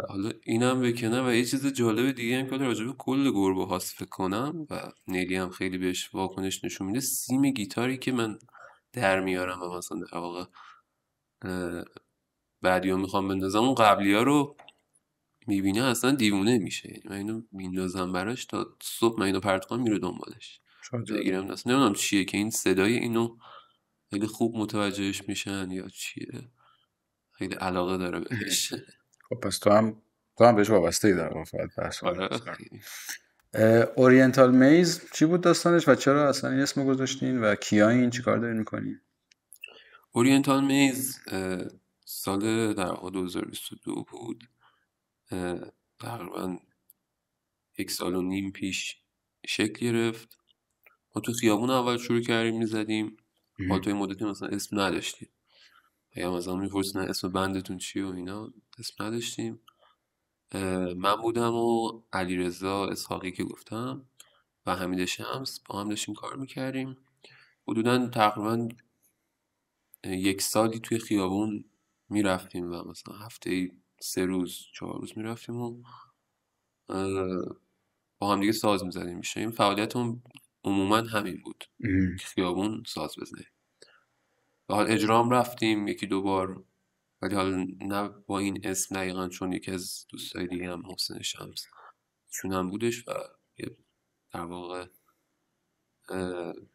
حالا اینم بکنه و یه چیز جالب دیگه هم که راجع به کل گربه هاست فکر کنم و نیلی هم خیلی بهش واکنش نشون میده، سیم گیتاری که من در میارم و مثلا در واقع بعدی ها میخوام بندازم اون قبلی ها رو میبینه اصلا دیوونه میشه. یعنی من اینو میندازم براش تا صبح من اینو پرت کنم میره دنبالش بگیرم دست. نمیدونم چیه که این صدای اینو خیلی خوب متوجهش میشن یا چیه، خیلی علاقه داره بهش. خب پس تو هم بهش وابسته ای در واقع. آره. اورینتال میز چی بود داستانش و چرا اصلا این اسمو گذاشتین و کیاین چیکار دارین میکنین؟ اورینتال میز سال در 2022 بود، تقریبا 1 سال و نیم پیش شکل گرفت. ما تو خیابون اول شروع کردیم میزدیم، حالا توی مدتی مثلا اسم نداشتیم، یا مثلا میپرسن اسم بندتون چیه و اینا، اسم نداشتیم. من بودم و علیرضا اسحاقی که گفتم و حمید شمس با هم داشتیم کار میکردیم. حدودا تقریبا 1 سالی توی خیابون میرفتیم و مثلا هفته 3 روز 4 روز میرفتیم و با هم دیگه ساز میزدیم. میشه این فعالیتمون عموما همین بود، خیابون ساز بزنیم. و حال اجرام رفتیم 1-2 بار ولی حالا نه با این اسم دقیقا، چون یکی از دوستای دیگه هم محسن شمس چونم بودش و در واقع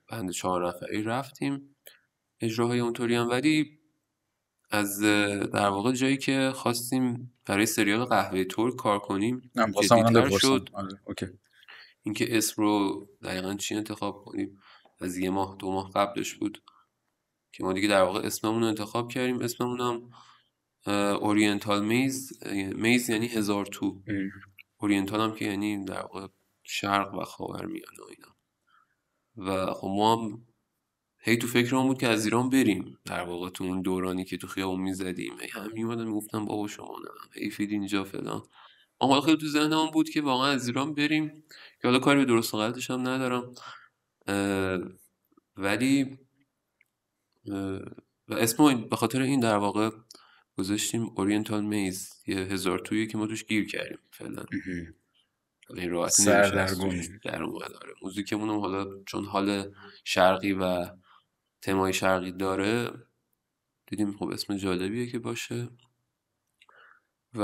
بند 4 نفری رفتیم اجراهای اونطوری هم. ولی از در واقع جایی که خواستیم برای سریال قهوه ترک کار کنیم من خواستم اونم جدی‌تر بپرسم. شد. اوکی. اینکه اسم رو دقیقا چی انتخاب کنیم از 1 ماه 2 ماه قبلش بود که ما دیگه در واقع اسممون رو انتخاب کردیم. اسممون هم اورینتال میز یعنی 1000 تو. اورینتال هم که یعنی در واقع شرق و خاورمیانه و اینا. و خب ما هم هی تو فکرمون بود که از ایران بریم، در واقع تو اون دورانی که تو خیابون میزدیم هم میومدن میگفتن بابا شما نه حیفید اینجا فلان. اما خیلی تو ذهنمون بود که واقعا از ایران بریم، که حالا کاری به درست و غلطش هم ندارم. ولی و اسم به خاطر این در واقع گذاشتیم اورینتال میز، یه 1000 تویی که ما توش گیر کردیم فعلا. این راحتی نمیشه در اومد. آره موزیکمون هم حالا چون حال شرقی و تمای شرقی داره دیدیم خب اسم جالبیه که باشه. و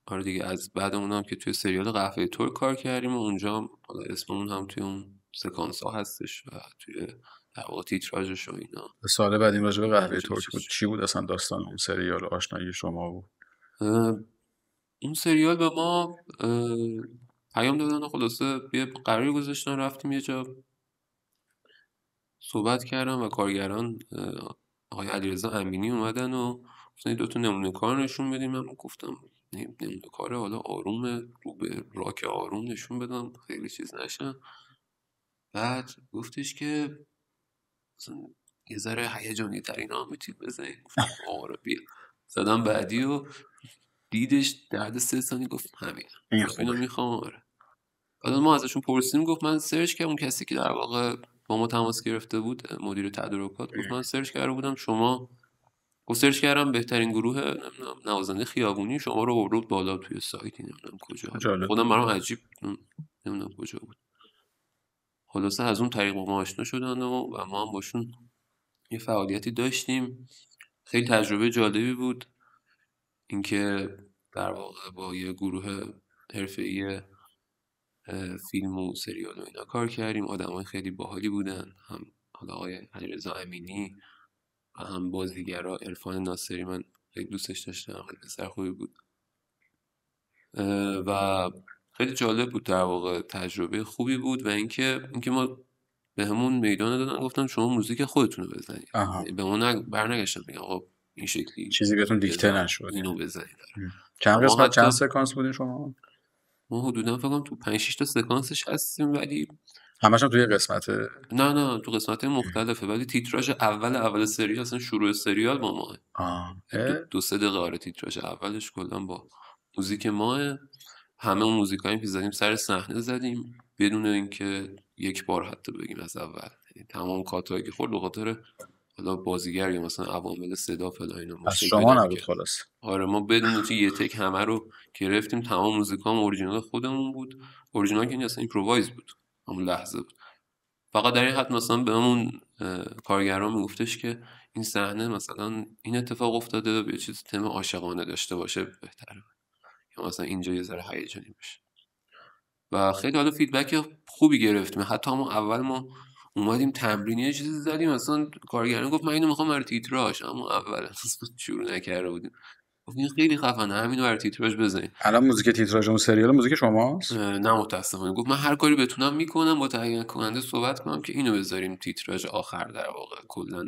آره دیگه از بعدمون هم که توی سریال قهوه ترک کار کردیم و اونجا هم حالا اسممون هم توی اون سکانس ها هستش و توی در واقع تیتراژش و اینا. سال بعد این راجع به قهوه ترک بود. چی بود اصلا داستان اون سریال آشنایی شما بود؟ اون سریال به ما پیام دادن و خلاصه یه قراری گذاشتن، رفتیم یه جا صحبت کردم و کارگران آقای علیرضا امینی اومدن و گفتن 2 تا نمونه کار نشون بدیم. من گفتم نمونه کار حالا آرومه، رو به راک آروم نشون بدم خیلی چیز نشن. بعد گفتش که مثلا یه ذره هیجانی تر اینا هم میتونید بزنید. گفتم آره بیا. زدم بعدی و دیدش درد 3 ثانیه گفت همین اینو میخوام. آره بعد ما ازشون پرسیدیم، گفت من سرچ کردم. اون کسی که در واقع با ما تماس گرفته بود مدیر تدارکات گفت من سرچ کرده بودم شما، گفت سرچ کردم بهترین گروه نمیدونم نوازنده خیابونی شما رو آورد بالا توی سایتی نمیدونم کجا. خودم برام عجیب نمیدونم کجا بود. خلاصه از اون طریق با ما آشنا شدن و ما هم باشون یه فعالیتی داشتیم. خیلی تجربه جالبی بود اینکه در واقع با یه گروه حرفه‌ای فیلم و سریال و اینا کار کردیم. آدمای خیلی باحالی بودن، هم حالا آقای علیرضا امینی و هم بازیگرا عرفان ناصری من خیلی دوستش داشتم، خیلی پسر خوبی بود و خیلی جالب بود. در واقع تجربه خوبی بود و اینکه ما به همون میدان دادن گفتن شما موزیک خودتون رو بزنید. به ما برنگشتن بگم آقا این شکلی چیزی بهتون دیکته نشد اینو بزنید. چند قسمت چند سکانس بودین شما؟ ما حدودا فکر کنم تو 5-6 تا سکانسش هستیم، ولی همش هم توی قسمت نه تو قسمت مختلفه، ولی تیتراژ اول سریال اصلا شروع سریال با ماه 2-3 دقیقه. آره تیتراژ اولش کلا با موزیک ماه. همه اون موزیکایی که زدیم سر صحنه زدیم بدون اینکه یک بار حتی بگیم از اول. تمام کاتایی که خورد به خاطر حالا بازیگر یا مثلا عوامل صدا فلان اینا از شما نبود خلاص. آره ما بدون تو یه تک همه رو گرفتیم. تمام موزیکام اورجینال خودمون بود. اورجینال که اصلا ایمپرووایز بود، همون لحظه بود. فقط در این حد مثلا بهمون کارگران میگفتش که این صحنه مثلا این اتفاق افتاده و یه چیز تم عاشقانه داشته باشه بهتره، یا مثلا اینجا یه ذره هیجانی باشه. و خیلی حالا فیدبک خوبی گرفتیم. حتی ما اول ما اومدیم تمرین یه چیزی زدیم، مثلا کارگران گفت من اینو میخوام برای تیتراژ، اما اول شروع نکرده بودیم. این خیلی خفنه همینو برای تیتراژ بزنید. الان موزیک تیتراژ اون سریال موزیک شماست؟ نه متاسفانه. گفت من هر کاری بتونم میکنم با تهیه کننده صحبت کنم که اینو بذاریم تیتراژ آخر در واقع کلا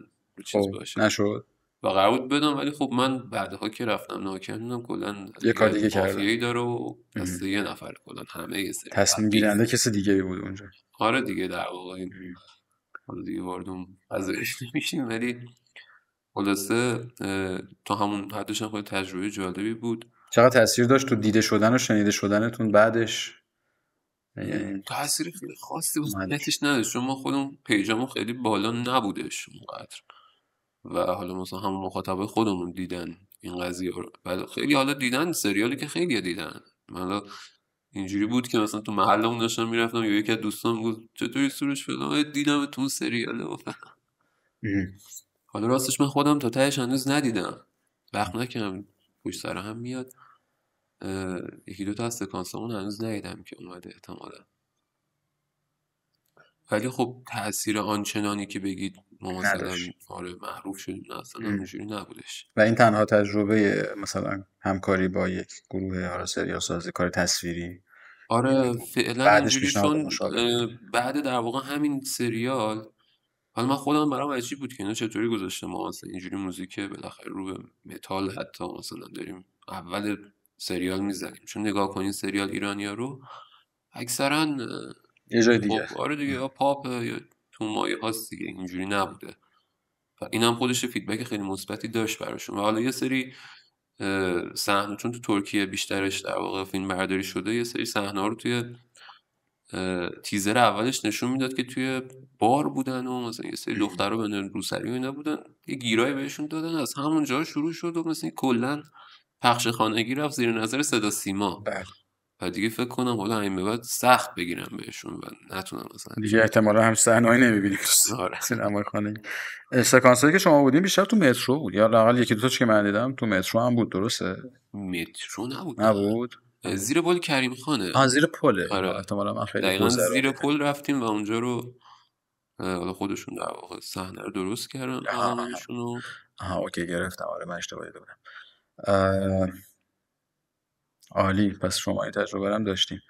چیز باشه. نشد و قرار بود بدم، ولی خب من بعدها که رفتم ناکردم کلا یه کار دیگه کردم داره و دست یه نفر کلا همه یه سری تصمیم گیرنده کسی دیگه بود اونجا. آره دیگه در واقع این حالا دیگه واردم پذیرش نمیشیم، ولی خلاصه تا همون حدش هم خیلی تجربه جالبی بود. چقدر تاثیر داشت تو دیده شدن و شنیده شدنتون بعدش؟ تاثیر خیلی خاصی نتیش نداشت، چون ما خودمون پیجامون خیلی بالا نبودش اونقدر و حالا مثلا همون مخاطبای خودمون دیدن این قضیه رو. بعد خیلی حالا دیدن سریالی که خیلی دیدن. حالا اینجوری بود که مثلا تو محلمون داشتم میرفتم یا یکی از دوستان بود چطوری سروش فلان دیدم تو سریال و حالا راستش من خودم تا تهش هنوز ندیدم، وقت نکردم، پشت سر هم میاد. یکی دو تا از سکانسامون هنوز ندیدم که اومده احتمالا. ولی خب تأثیر آنچنانی که بگید ما مثلا نداشت. آره محروف شدیم، نه اصلا همینجوری نبودش. و این تنها تجربه مثلا همکاری با یک گروه حالا سریال سازی کار تصویری آره فعلا بعدش اینجوری، پیشنهاد چون مشابه بود؟ بعد در واقع همین سریال، حالا من خودم برام عجیب بود که اینا چطوری گذاشته ما مثلا اینجوری موزیک بالاخره رو به متال حتی مثلا داریم اول سریال میزنیم، چون نگاه کنین سریال ایرانیا رو اکثرا یه جای دیگه. خب آره دیگه، یا پاپ یا تو مایه هاست دیگه، اینجوری نبوده. و اینم خودش فیدبک خیلی مثبتی داشت براشون. و حالا یه سری صحنه، چون تو ترکیه بیشترش در واقع فیلم برداری شده، یه سری صحنه رو توی تیزر اولش نشون میداد که توی بار بودن و مثلا یه سری دخترها بنن روسری و اینا بودن، یه گیرایی بهشون دادن، از همونجا شروع شد و مثلا کلا پخش خانگی رفت زیر نظر صدا سیما. بله. و دیگه فکر کنم حالا این به بعد سخت بگیرم بهشون و نتونم مثلا دیگه احتمالا هم صحنه‌ای نمی‌بینی تو آره. سینمای خانگی. سکانسایی که شما بودین بیشتر تو مترو بود یا لااقل یکی دو تاش که من دیدم تو مترو هم بود، درسته؟ مترو نبود. نبود. زیر پل کریم خانه. زیر پله. آره احتمالا من خیلی دقیقا گذرا زیر دیدم. پل رفتیم و اونجا رو حالا خودشون در واقع صحنه رو درست کردن همشون رو. آها اوکی گرفتم. آره من اشتباه دیده بودم. عالی، پس شما این تجربه رو هم داشتین.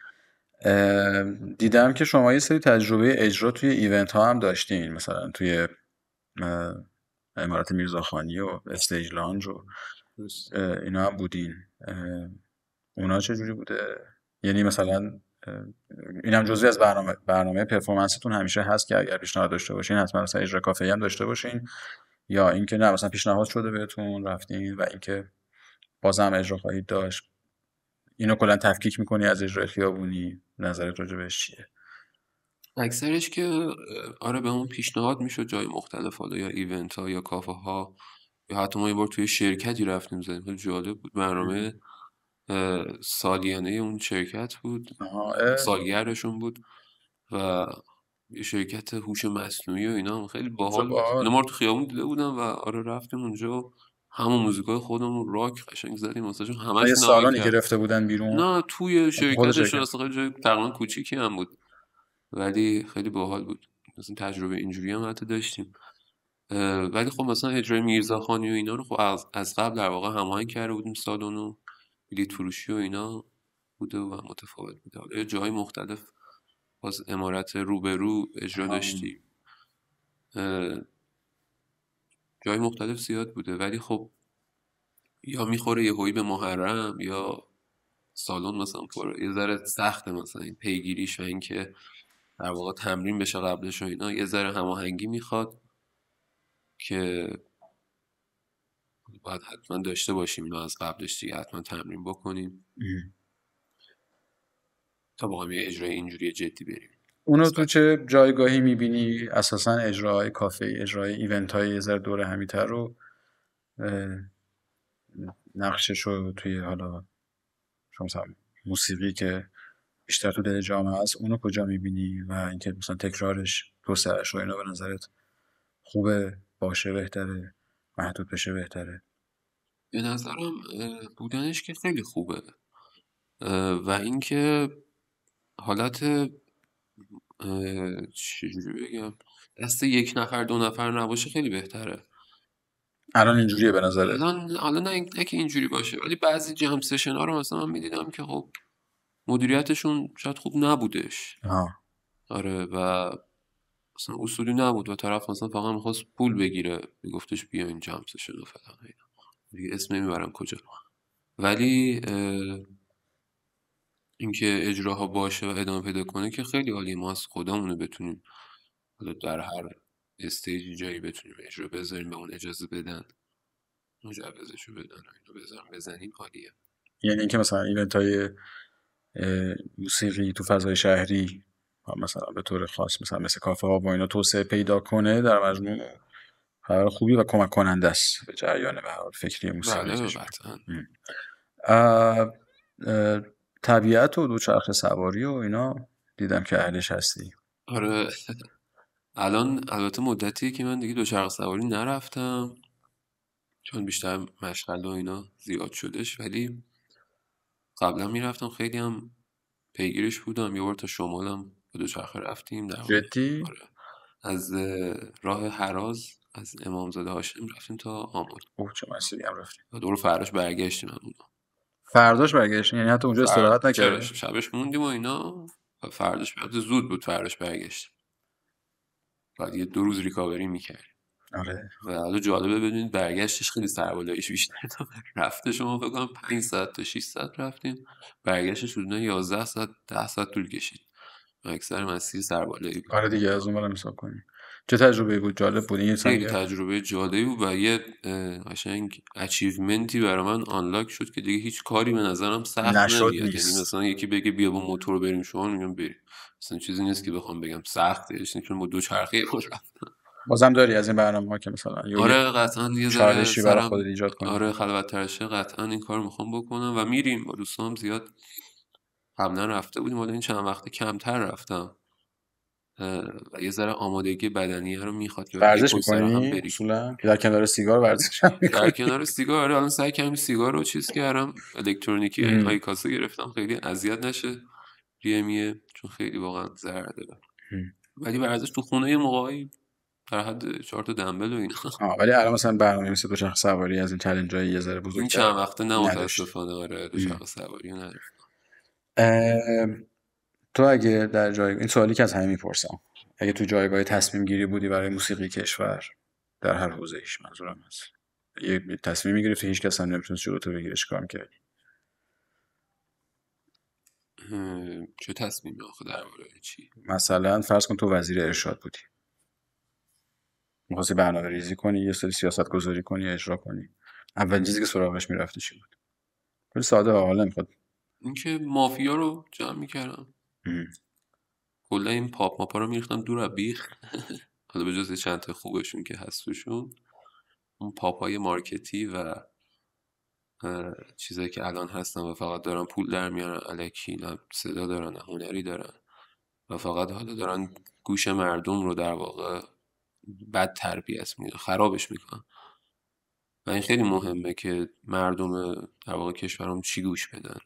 دیدم که شما یه سری تجربه اجرا توی ایونت ها هم داشتین، مثلا توی امارات میرزاخانی و استیج لانج و اینا هم بودین. اونا چجوری بوده؟ یعنی مثلا اینم جزئی از برنامه پرفورمنستون همیشه هست که اگر پیشنهاد داشته باشین حتما مثلا اجرا کافه‌ای هم داشته باشین، یا اینکه نه مثلا پیشنهاد شده بهتون رفتین و اینکه بازم اجرا خواهید داشت؟ اینو کلا تفکیک میکنی از اجرای خیابونی؟ نظرت راجع بهش چیه؟ اکثرش که آره به اون پیشنهاد میشد جای مختلف، حالا یا ایونت ها یا کافه ها، یا حتی ما یه بار توی شرکتی رفتیم زدیم، خیلی جالب بود. برنامه سالیانه اون شرکت بود، سالگردشون بود و یه شرکت هوش مصنوعی و اینا هم خیلی باحال بود. اینا ما رو تو خیابون دیده بودم و آره رفتیم اونجا همون موزیکای خودمون راک قشنگ زدیم واسهشون، همشون یه آهنگ سالانی کردن. گرفته بودن بیرون؟ نه توی خود شرکتشون شرکت. اصلا خیلی جای تقریبا کوچیکی هم بود ولی خیلی باحال بود. مثلا تجربه اینجوری هم حتی داشتیم. ولی خب مثلا اجرای میرزاخانی و اینا رو خب از قبل در واقع هماهنگ کرده بودیم، سالن بلیط فروشی و اینا بوده و متفاوت بوده. حالا جای مختلف باز امارت روبرو اجرا داشتیم، جای مختلف زیاد بوده. ولی خب یا میخوره یهویی به محرم یا سالن مثلا پره، یه ذره سخته مثلا این پیگیریش و اینکه در واقع تمرین بشه قبلش و اینا، یه ذره هماهنگی میخواد که باید حتما داشته باشیم اینو از قبلش دیگه، حتما تمرین بکنیم تا با یه اجرای اینجوری جدی بریم. اونو تو چه جایگاهی میبینی؟ اساسا اجراهای کافه، اجرای ایونت های یه ذره دور همیتر رو نقشش رو توی حالا شما مثلا موسیقی که بیشتر تو دل جامعه است، اونو کجا میبینی؟ و اینکه مثلا تکرارش، توسعه‌اش و اینا به نظرت خوبه، باشه بهتره، محدود بشه بهتره؟ به نظرم بودنش که خیلی خوبه و اینکه حالت چجوری بگم، دست یک نفر دو نفر نباشه خیلی بهتره. الان اینجوریه به نظرت؟ الان نه که اینجوری باشه، ولی بعضی جم سشن ها رو مثلا من میدیدم که خب مدیریتشون شاید خوب نبودش. آره و مثلا اصولی نبود و طرف مثلا فقط میخواست پول بگیره، میگفتش بیا این جم سشن و فلان اینا، دیگه اسم نمیبرم کجا. ولی اینکه اجراها باشه و ادامه پیدا کنه که خیلی عالیه. ما از خودمونه بتونیم حالا در هر استیجی جایی بتونیم اجرا بذاریم، به اون اجازه بدن، مجوزشو بدن و اینو بزنیم عالیه. یعنی اینکه مثلا ایونت های موسیقی تو فضای شهری مثلا به طور خاص مثل کافه ها و اینا توسعه پیدا کنه، در مجموع خبر خوبی و کمک کننده است به جریان به حال فکری موسیقی. بله قطعاً. طبیعت و دوچرخه سواری و اینا دیدم که اهلش هستی. آره الان البته مدتیه که من دیگه دوچرخه سواری نرفتم، چون بیشتر مشغله و اینا زیاد شدش، ولی قبلا میرفتم، خیلی هم پیگیرش بودم. یه بار تا شمالم به دوچرخه رفتیم در واقع. جدی؟ آره، از راه هراز از امامزاده هاشم رفتیم تا آمل اوه چه مسیری هم رفتیم. و دور فراش برگشتیم همون. فرداش برگشتین یعنی حتی اونجا استراحت چرا نکردین؟ شبش موندیم و اینا و فرداش زود بود فراش برگشتیم. بعد یه 2 روز ریکاوری میکردیم. آره. و حالا جالبه بدونید برگشتش خیلی سربالاییش بیشتره تا رفته. شما فکر کنم 5 ساعت تا 6 ساعت رفتیم، برگشتش حدودا 11 ساعت 10 ساعت طول کشید و اکثر مسیر سربالایی بود. آره دیگه از اون برم حساب کنیم. چه تجربه بود؟ جالب بود این خیلی سنگ. تجربه جالبی بود و یه قشنگ اچیومنتی برای من آنلاک شد که دیگه هیچ کاری به نظرم سخت نشد نمیاد. یعنی نیست. مثلا یکی بگه بیا با موتور بریم، شما میگم بریم، مثلا چیزی نیست که بخوام بگم سخته، چون با 2 چرخه خوش رفتم. بازم داری از این برنامه‌ها که مثلا یه آره قطعا یه ذره چالشی برای سرم خودت ایجاد کنی؟ آره خلوت‌تر شه، قطعا این کار میخوام بکنم و میریم با دوستام. زیاد قبلا رفته بودیم، حالا این چند وقته کمتر رفتم و یه ذره آمادگی بدنی رو میخواد که هی ورزش پشت سر هم میکنی بری. اصولا در کنار سیگار ورزش هم در میکنی؟ کنار سیگار آره، الان سعی کردم سیگار رو چیز کردم، الکترونیکی این آیکاسو گرفتم خیلی اذیت نشه ریمیه، چون خیلی واقعا ضرر داره. ولی ورزش تو خونه یه موقعی در حد 4 تا دنبل و اینا. ولی الان مثلا برنامه مثل دوچرخه سواری از این چالنج‌های یه ذره این بزرگتر چند وقته نه نداشت. متاسفانه آره دوچرخه سواری رو ندارم. تو اگه در جای این سوالی که از همه میپرسم، اگه تو جایگاه تصمیم گیری بودی برای موسیقی کشور در هر حوزه ایش، منظورم هست یه تصمیم میگرفتی هیچ کس هم نمیتونست جلوتو بگیره، چیکار می‌کردی؟ چه تصمیمی آخه درباره چی؟ مثلا فرض کن تو وزیر ارشاد بودی، می‌خواستی برنامه ریزی کنی، یه سری سیاست گذاری کنی یا اجرا کنی، اولین چیزی که سراغش میرفتی چی بود؟ خیلی ساده، حالا نمیخواد. اینکه مافیا رو جمع میکردم، کلا این پاپ ماپا رو میریختم دور از بیخ. حالا به جز چند تا خوبشون که هست توشون، اون پاپای مارکتی و چیزایی که الان هستن و فقط دارن پول در میارن الکی، نه صدا دارن نه هنری دارن و فقط حالا دارن گوش مردم رو در واقع بد تربیت میدن، خرابش میکنن. و این خیلی مهمه که مردم در واقع کشورم چی گوش بدن.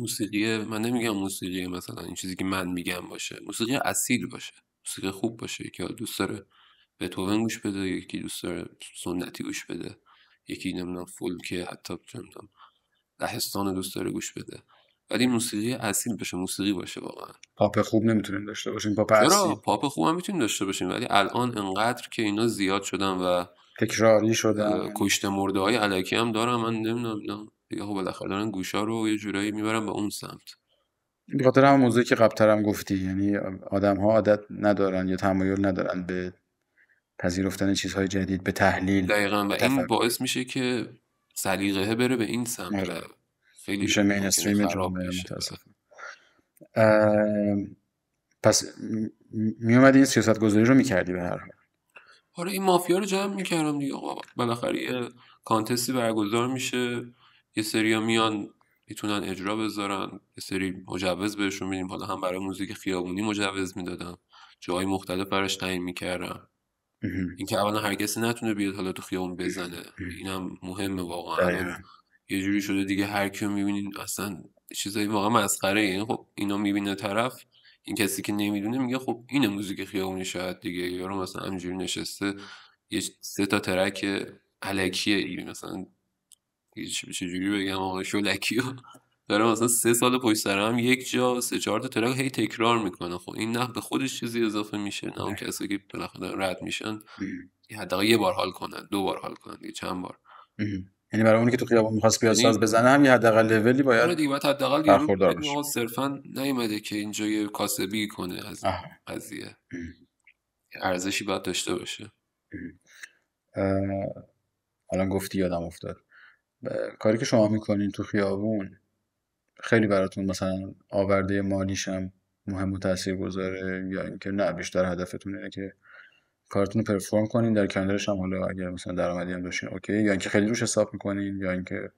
موسیقی، من نمیگم موسیقی مثلا این چیزی که من میگم باشه، موسیقی اصیل باشه، موسیقی خوب باشه. یکی دوست داره بتوون گوش بده، یکی دوست داره سنتی گوش بده، یکی نمیدونم فولک، حتی نمیدونم لهستان دوست داره گوش بده. ولی موسیقی اصیل باشه، موسیقی باشه واقعا. پاپ خوب نمیتونیم داشته باشیم، پاپ چرا اصیل پاپ خوب هم میتونیم داشته باشیم، ولی الان انقدر که اینا زیاد شدن و تکراری شدن. کشته مرده های الکی هم دارن، من نمیدونم دیگه. خب بالاخره دارن گوشا رو یه جورایی میبرن به اون سمت. به خاطر همون موضوعی که قبل‌تر هم گفتی، یعنی آدم‌ها عادت ندارن یا تمایل ندارن به پذیرفتن چیزهای جدید، به تحلیل، دقیقا، و به این تفکر. باعث میشه که سلیقه بره به این سمت و آره. خیلی میشه ممکنه مینستریم خراب جامعه بشه. متاسفانه. پس میومدی این سیاست گذاری رو میکردی به هر حال. آره این مافیا رو جمع میکردم دیگه. آقا بالاخره یه کانتستی برگزار میشه، یه سریا میان میتونن اجرا بذارن، یه سری مجوز بهشون میدیم. حالا هم برای موزیک خیابونی مجوز میدادم، جای مختلف براش تعیین میکردم. اینکه اولا هر کسی نتونه بیاد حالا تو خیابون بزنه، اینم مهمه واقعا. الان دقیقاً. یه جوری شده دیگه هر کیو میبینین اصلا چیزایی واقعا مسخره. یعنی خب اینو میبینه طرف، این کسی که نمیدونه میگه خب این موزیک خیابونی شاید دیگه، یارو مثلا همینجوری نشسته یه 3 تا ترک الکیه این مثلا چجوری بگم آقا شلکیو داره مثلا 3 سال پشت سر هم یک جا 3-4 تا ترک هی تکرار میکنه. خب این نه به خودش چیزی اضافه میشه، نه اون کسی که بالاخره رد میشن حداقل یه بار حال کنن، 2 بار حال کنن دیگه، چند بار. یعنی برای اونی که تو خیابون می‌خواست بیاد ساز یعنی بزنه هم یه حداقل لولی باید آره دیگه، باید حداقل یارو برخوردار بدون باشه. آقا صرفا نیومده که اینجا یه کاسبی کنه از این قضیه، ارزشی باید داشته باشه. الان گفتی یادم افتاد، کاری که شما میکنین تو خیابون خیلی براتون مثلا آورده مالیش هم مهم و تاثیرگذاره، یا اینکه نه بیشتر هدفتون اینه که کارتون رو پرفورم کنین، در کنارش هم حالا اگر مثلا درآمدی هم داشتین اوکی، یا اینکه خیلی روش حساب میکنین، یا اینکه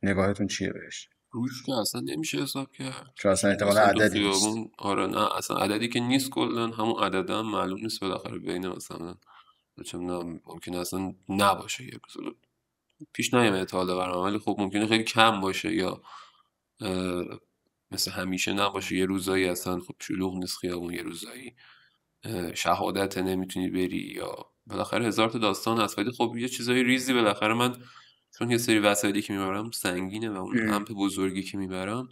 نگاهتون چیه بهش؟ روش که اصلا نمیشه حساب کرد. چون اصلا احتمال اصلا تو عددی نیست. خیابون آره نه اصلا عددی که نیست، کلا همون عدد هم معلوم نیست بالاخره بین مثلا چه می‌دونم ممکنه اصلا نباشه یه روز پیش نیامده تا حالا برام، ولی خب ممکنه خیلی کم باشه یا مثل همیشه نباشه. یه روزایی اصلا خب شلوغ نیست خیابون، یه روزایی شهادت نمیتونی بری یا بالاخره هزار تا داستان هست. ولی خب یه چیزای ریزی بالاخره من چون یه سری وسایلی که میبرم سنگینه و اون امپ بزرگی که میبرم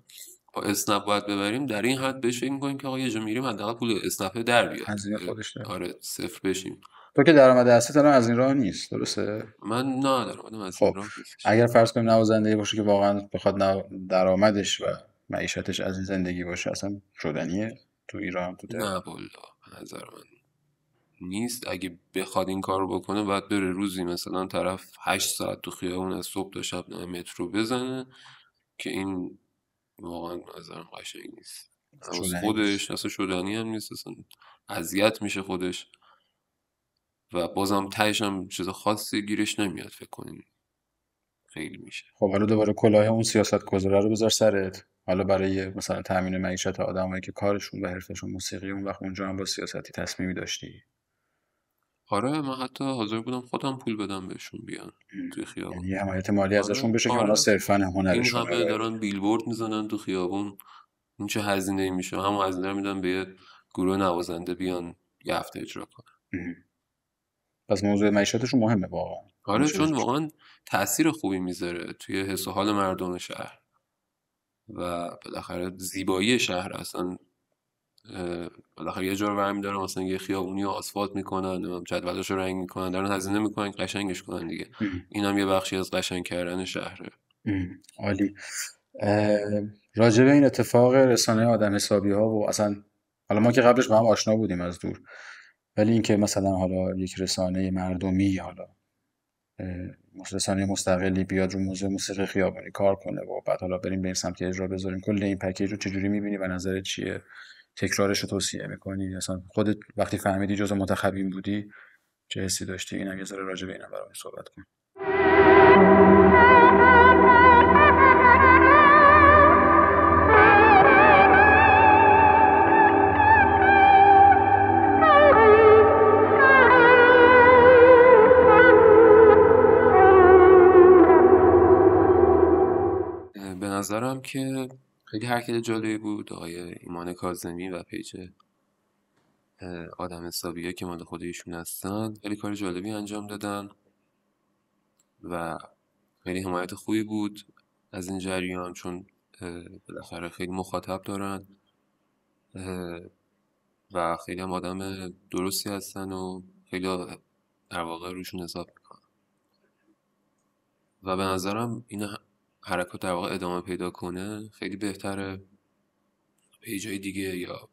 با اسنپ باید ببریم، در این حد بهش فکر می‌کنیم که آقا یه جا میریم حداقل پول اسنپ در بیاد، هزینه خودش داره. آره صفر بشیم. تو که درآمد اصلیت الان از این راه نیست، درسته؟ من ندارم از این خب راه نیست. اگر فرض کنیم نوازنده باشه که واقعا بخواد درآمدش و معیشتش از این زندگی باشه، اصلا شدنیه تو ایران تو نه والا به نظر من نیست. اگه بخواد این کار بکنه باید بره روزی مثلا طرف 8 ساعت تو خیابون از صبح تا شب مترو بزنه که این واقعا به نظرم قشنگ نیست. از شدنی خودش اصلا شدنی هم نیست، اصلا اذیت میشه خودش و بازم تهش هم چیز خاصی گیرش نمیاد. فکر کنین خیلی میشه. خب حالا دوباره کلاه اون سیاستگزاره رو بذار سرت، حالا برای مثلا تامین معیشت آدمایی که کارشون و حرفشون موسیقی، اون وقت اونجا هم با سیاستی تصمیمی داشتی؟ آره من حتی حاضر بودم خودم پول بدم بهشون بیان توی خیابون. یعنی حمایت مالی ازشون آره بشه که اونا آره صرفا این هنرشونه همه و دارن بیلبورد میزنن تو خیابون، این چه هزینه‌ای میشه؟ همون هزینه رو میدن به یه گروه نوازنده بیان یه هفته اجرا کنن. پس موضوع معیشتشون مهمه واقعا. آره چون واقعا تأثیر خوبی میذاره توی حس و حال مردم شهر و بالاخره زیبایی شهر اصلا. بالاخره یه جا رو برمی‌دارن مثلا یه خیابونی رو آسفالت میکنن، جدولش رو رنگ میکنن، دارن هزینه میکنن قشنگش کنن دیگه. این هم یه بخشی از قشنگ کردن شهره. عالی. راجع به این اتفاق رسانه آدم حسابی ها و اصلا حالا ما که قبلش با هم آشنا بودیم از دور، ولی اینکه مثلا حالا یک رسانه مردمی، حالا رسانه مستقلی بیاد رو موضوع موسیقی خیابانی کار کنه و بعد حالا بریم به این سمت که اجرا بذاریم، کل این پکیج رو چجوری میبینی و نظرت چیه؟ تکرارش رو توصیه میکنی؟ اصلا خودت وقتی فهمیدی جزء منتخبین بودی چه حسی داشتی؟ اینم یه ذره راجع به اینم برام صحبت کن. به نظرم که خیلی حرکت جالبی بود آقای ایمان کاظمی و پیج آدم حسابیه که مال خود ایشون هستن. خیلی کار جالبی انجام دادن و خیلی حمایت خوبی بود از این جریان، چون بالاخره خیلی مخاطب دارن و خیلی هم آدم درستی هستن و خیلی در واقع روشون حساب میکنن و به نظرم این حرکات در واقع ادامه پیدا کنه خیلی بهتره. پیجای دیگه یا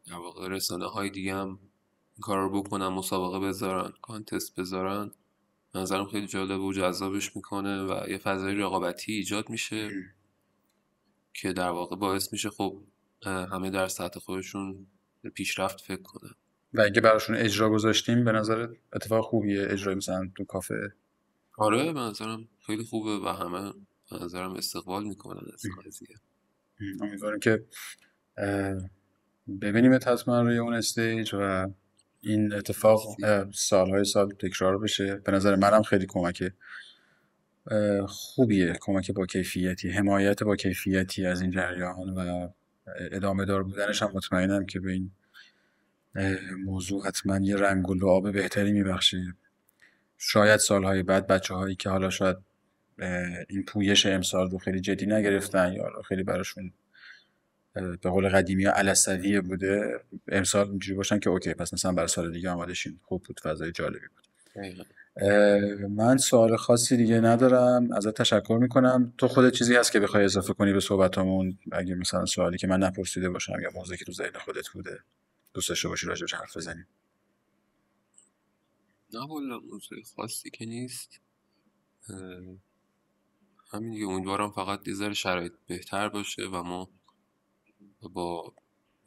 در واقع رسانه های دیگه هم این کار رو بکنن، مسابقه بذارن، کانتست بذارن، به نظرم خیلی جالب و جذابش میکنه و یه فضای رقابتی ایجاد میشه که در واقع باعث میشه خب همه در سطح خودشون پیشرفت فکر کنن. و اگه براشون اجرا گذاشتیم به نظر اتفاق خوبیه اجرای مثلا تو کافه؟ آره به نظرم خیلی خوبه و همه به نظرم استقبال میکنن از قضیه. امیدوارم که ببینیم حتما روی اون استیج و این اتفاق سالهای سال تکرار بشه. به نظر منم خیلی کمک خوبیه، کمک با کیفیتی، حمایت با کیفیتی از این جریان و ادامه دار بودنش هم مطمئنم که به این موضوع حتما یه رنگ و لعاب بهتری میبخشه. شاید سالهای بعد بچه هایی که حالا شاید این پویش امسال رو خیلی جدی نگرفتن یا خیلی براشون به قول قدیمی ها علصویه بوده، امسال اینجوری باشن که اوکی پس مثلا برای سال دیگه آماده شیم. خوب بود، فضای جالبی بود. من سوال خاصی دیگه ندارم، ازت تشکر میکنم. تو خودت چیزی هست که بخوای اضافه کنی به صحبتامون؟ اگه مثلا سوالی که من نپرسیده باشم یا موضوعی که تو ذهن خودت بوده دوست داشته باشی راجعش حرف بزنیم؟ نه والا موضوع خاصی که نیست، همین دیگه. امیدوارم فقط یه ذره شرایط بهتر باشه و ما با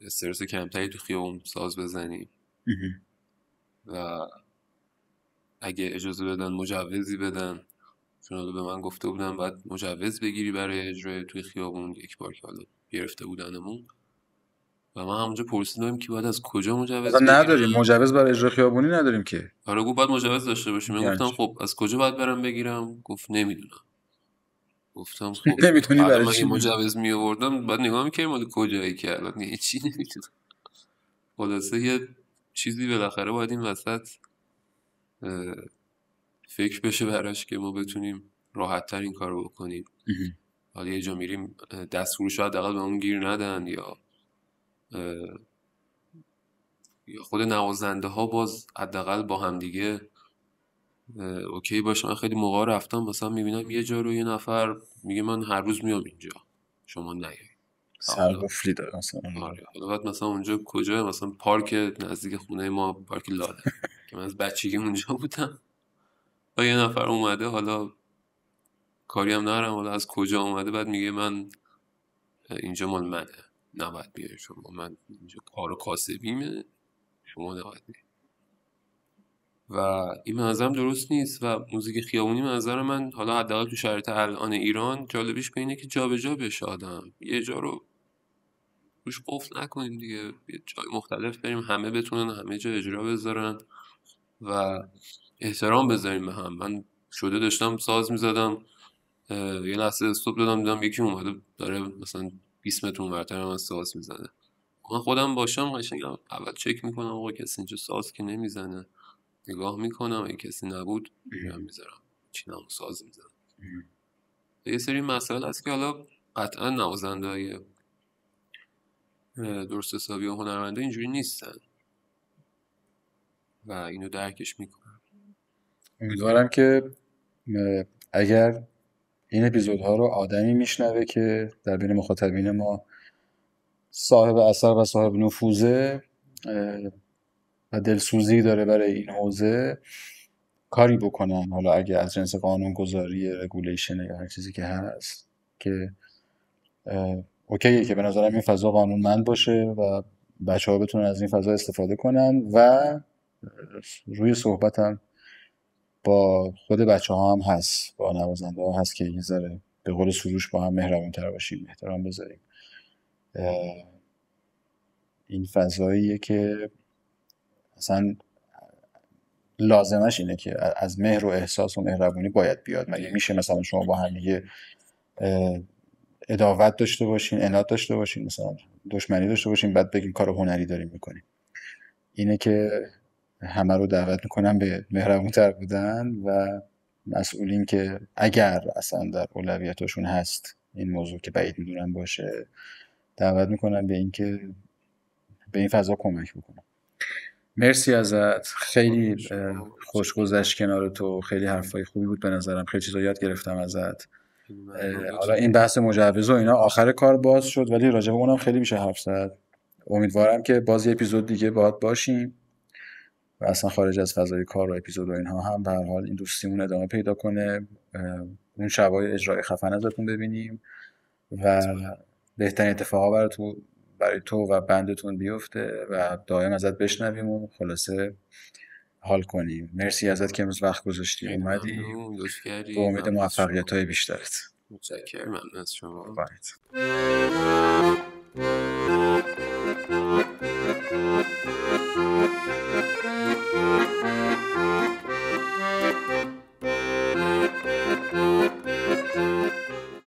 استرس کمتری تو خیابون ساز بزنیم و اگه اجازه بدن مجوزی بدن چون حالا به من گفته بودن باید مجوز بگیری برای اجرای توی خیابون، یک بار که حالا گرفته بودنمون و من همونجا پرسیدم که باید از کجا مثلا مجوز نداریم بگیرم. مجوز برای اجرا خیابونی نداریم که. آره گفت باید مجوز داشته باشیم. من یعنی گفتم چی؟ خب از کجا باید برم بگیرم؟ گفت نمیدونم. گفتم خب نمیتونی الان برای من چی یه می‌گی؟ مجوز می آوردم بعد نگاه می‌کردم مال کجایی که الان یه چی نمیدونم. خلاصه یه چیزی بالاخره باید این وسط فکر بشه براش که ما بتونیم راحت‌تر این کارو بکنیم. حالا یه جا میریم دست فروش حداقل بهمون گیر ندن یا خود نوازنده ها باز حداقل با هم دیگه اوکی باشه. من خیلی موقع رفتم مثلا میبینم یه جا رو یه نفر میگه من هر روز میام اینجا شما نیایید. سرقفلی داره مثلا. آره حالا بعد مثلا اونجا کجا؟ مثلا پارک نزدیک خونه ما، پارک لاله که من از بچگی اونجا بودم و یه نفر اومده، حالا کاری هم ندارم حالا از کجا اومده، بعد میگه من اینجا مال منه نباید بیای شما، من اینجا کار کاسبیمه شما نباید بیای. و این منظرم درست نیست و موزیک خیابونی منظر من حالا حداقل تو شرایط الان ایران جالبیش به اینه که جابجا بشه آدم، یه جا رو روش قفل نکنیم دیگه، یه جای مختلف بریم همه بتونن همه جا اجرا بذارن و احترام بذاریم به هم. من شده داشتم ساز میزدم یه لحظه استوب دادم دیدم یکی اومده داره مثلا 20 متر اونورتر من ساز میزنه. من خودم باشم قشنگ اول چک میکنم آقا کسی اینجا ساز که نمیزنه، نگاه میکنم اگه کسی نبود میرم میذارم چینم ساز میزنم. یه سری مسائل هست که حالا قطعا نوازنده های درست حسابی و هنرمنده اینجوری نیستن و اینو درکش میکنم. امیدوارم که اگر این اپیزودها رو آدمی میشنوه که در بین مخاطبین ما صاحب اثر و صاحب نفوذه و دلسوزی داره برای این حوزه کاری بکنن، حالا اگه از جنس قانون گذاری رگولیشن یا هر چیزی که هست که اوکیه که به نظرم این فضا قانونمند باشه و بچه ها بتونن از این فضا استفاده کنن و روی صحبت هم با خود بچه ها هم هست، با نوازنده ها هست که یه ذره به قول سروش با هم مهربون تر باشیم، احترام بذاریم. این فضاییه که اصلا لازمش اینه که از مهر و احساس و مهربونی باید بیاد. مگه میشه مثلا شما با هم دیگه عداوت داشته باشین، عناد داشته باشین، مثلا دشمنی داشته باشین بعد بگین کار هنری داریم میکنیم؟ اینه که همه رو دعوت میکنم به مهربونتر بودن و مسئولین که اگر اصلا در اولویتاشون هست این موضوع که بعید میدونم باشه، دعوت میکنم به اینکه به این فضا کمک بکنم. مرسی ازت، خیلی خوش گذشت کنار تو، خیلی حرفای خوبی بود به نظرم، خیلی چیزا یاد گرفتم ازت. حالا این بحث مجوز و اینا آخر کار باز شد ولی راجع به اونم خیلی میشه حرف زد. امیدوارم که باز یه اپیزود دیگه باهات باشیم و اصلا خارج از فضای کار و اپیزود و اینها هم به هر حال این دوستیمون ادامه پیدا کنه، اون شبای اجرای خفن ازتون ببینیم و بهترین اتفاقا برای تو و بندتون بیفته و دائم ازت بشنویم و خلاصه حال کنیم. مرسی ازت که امروز وقت گذاشتی اومدی، به امید موفقیت‌های بیشترت. متشکرم، ممنون از شما. باید.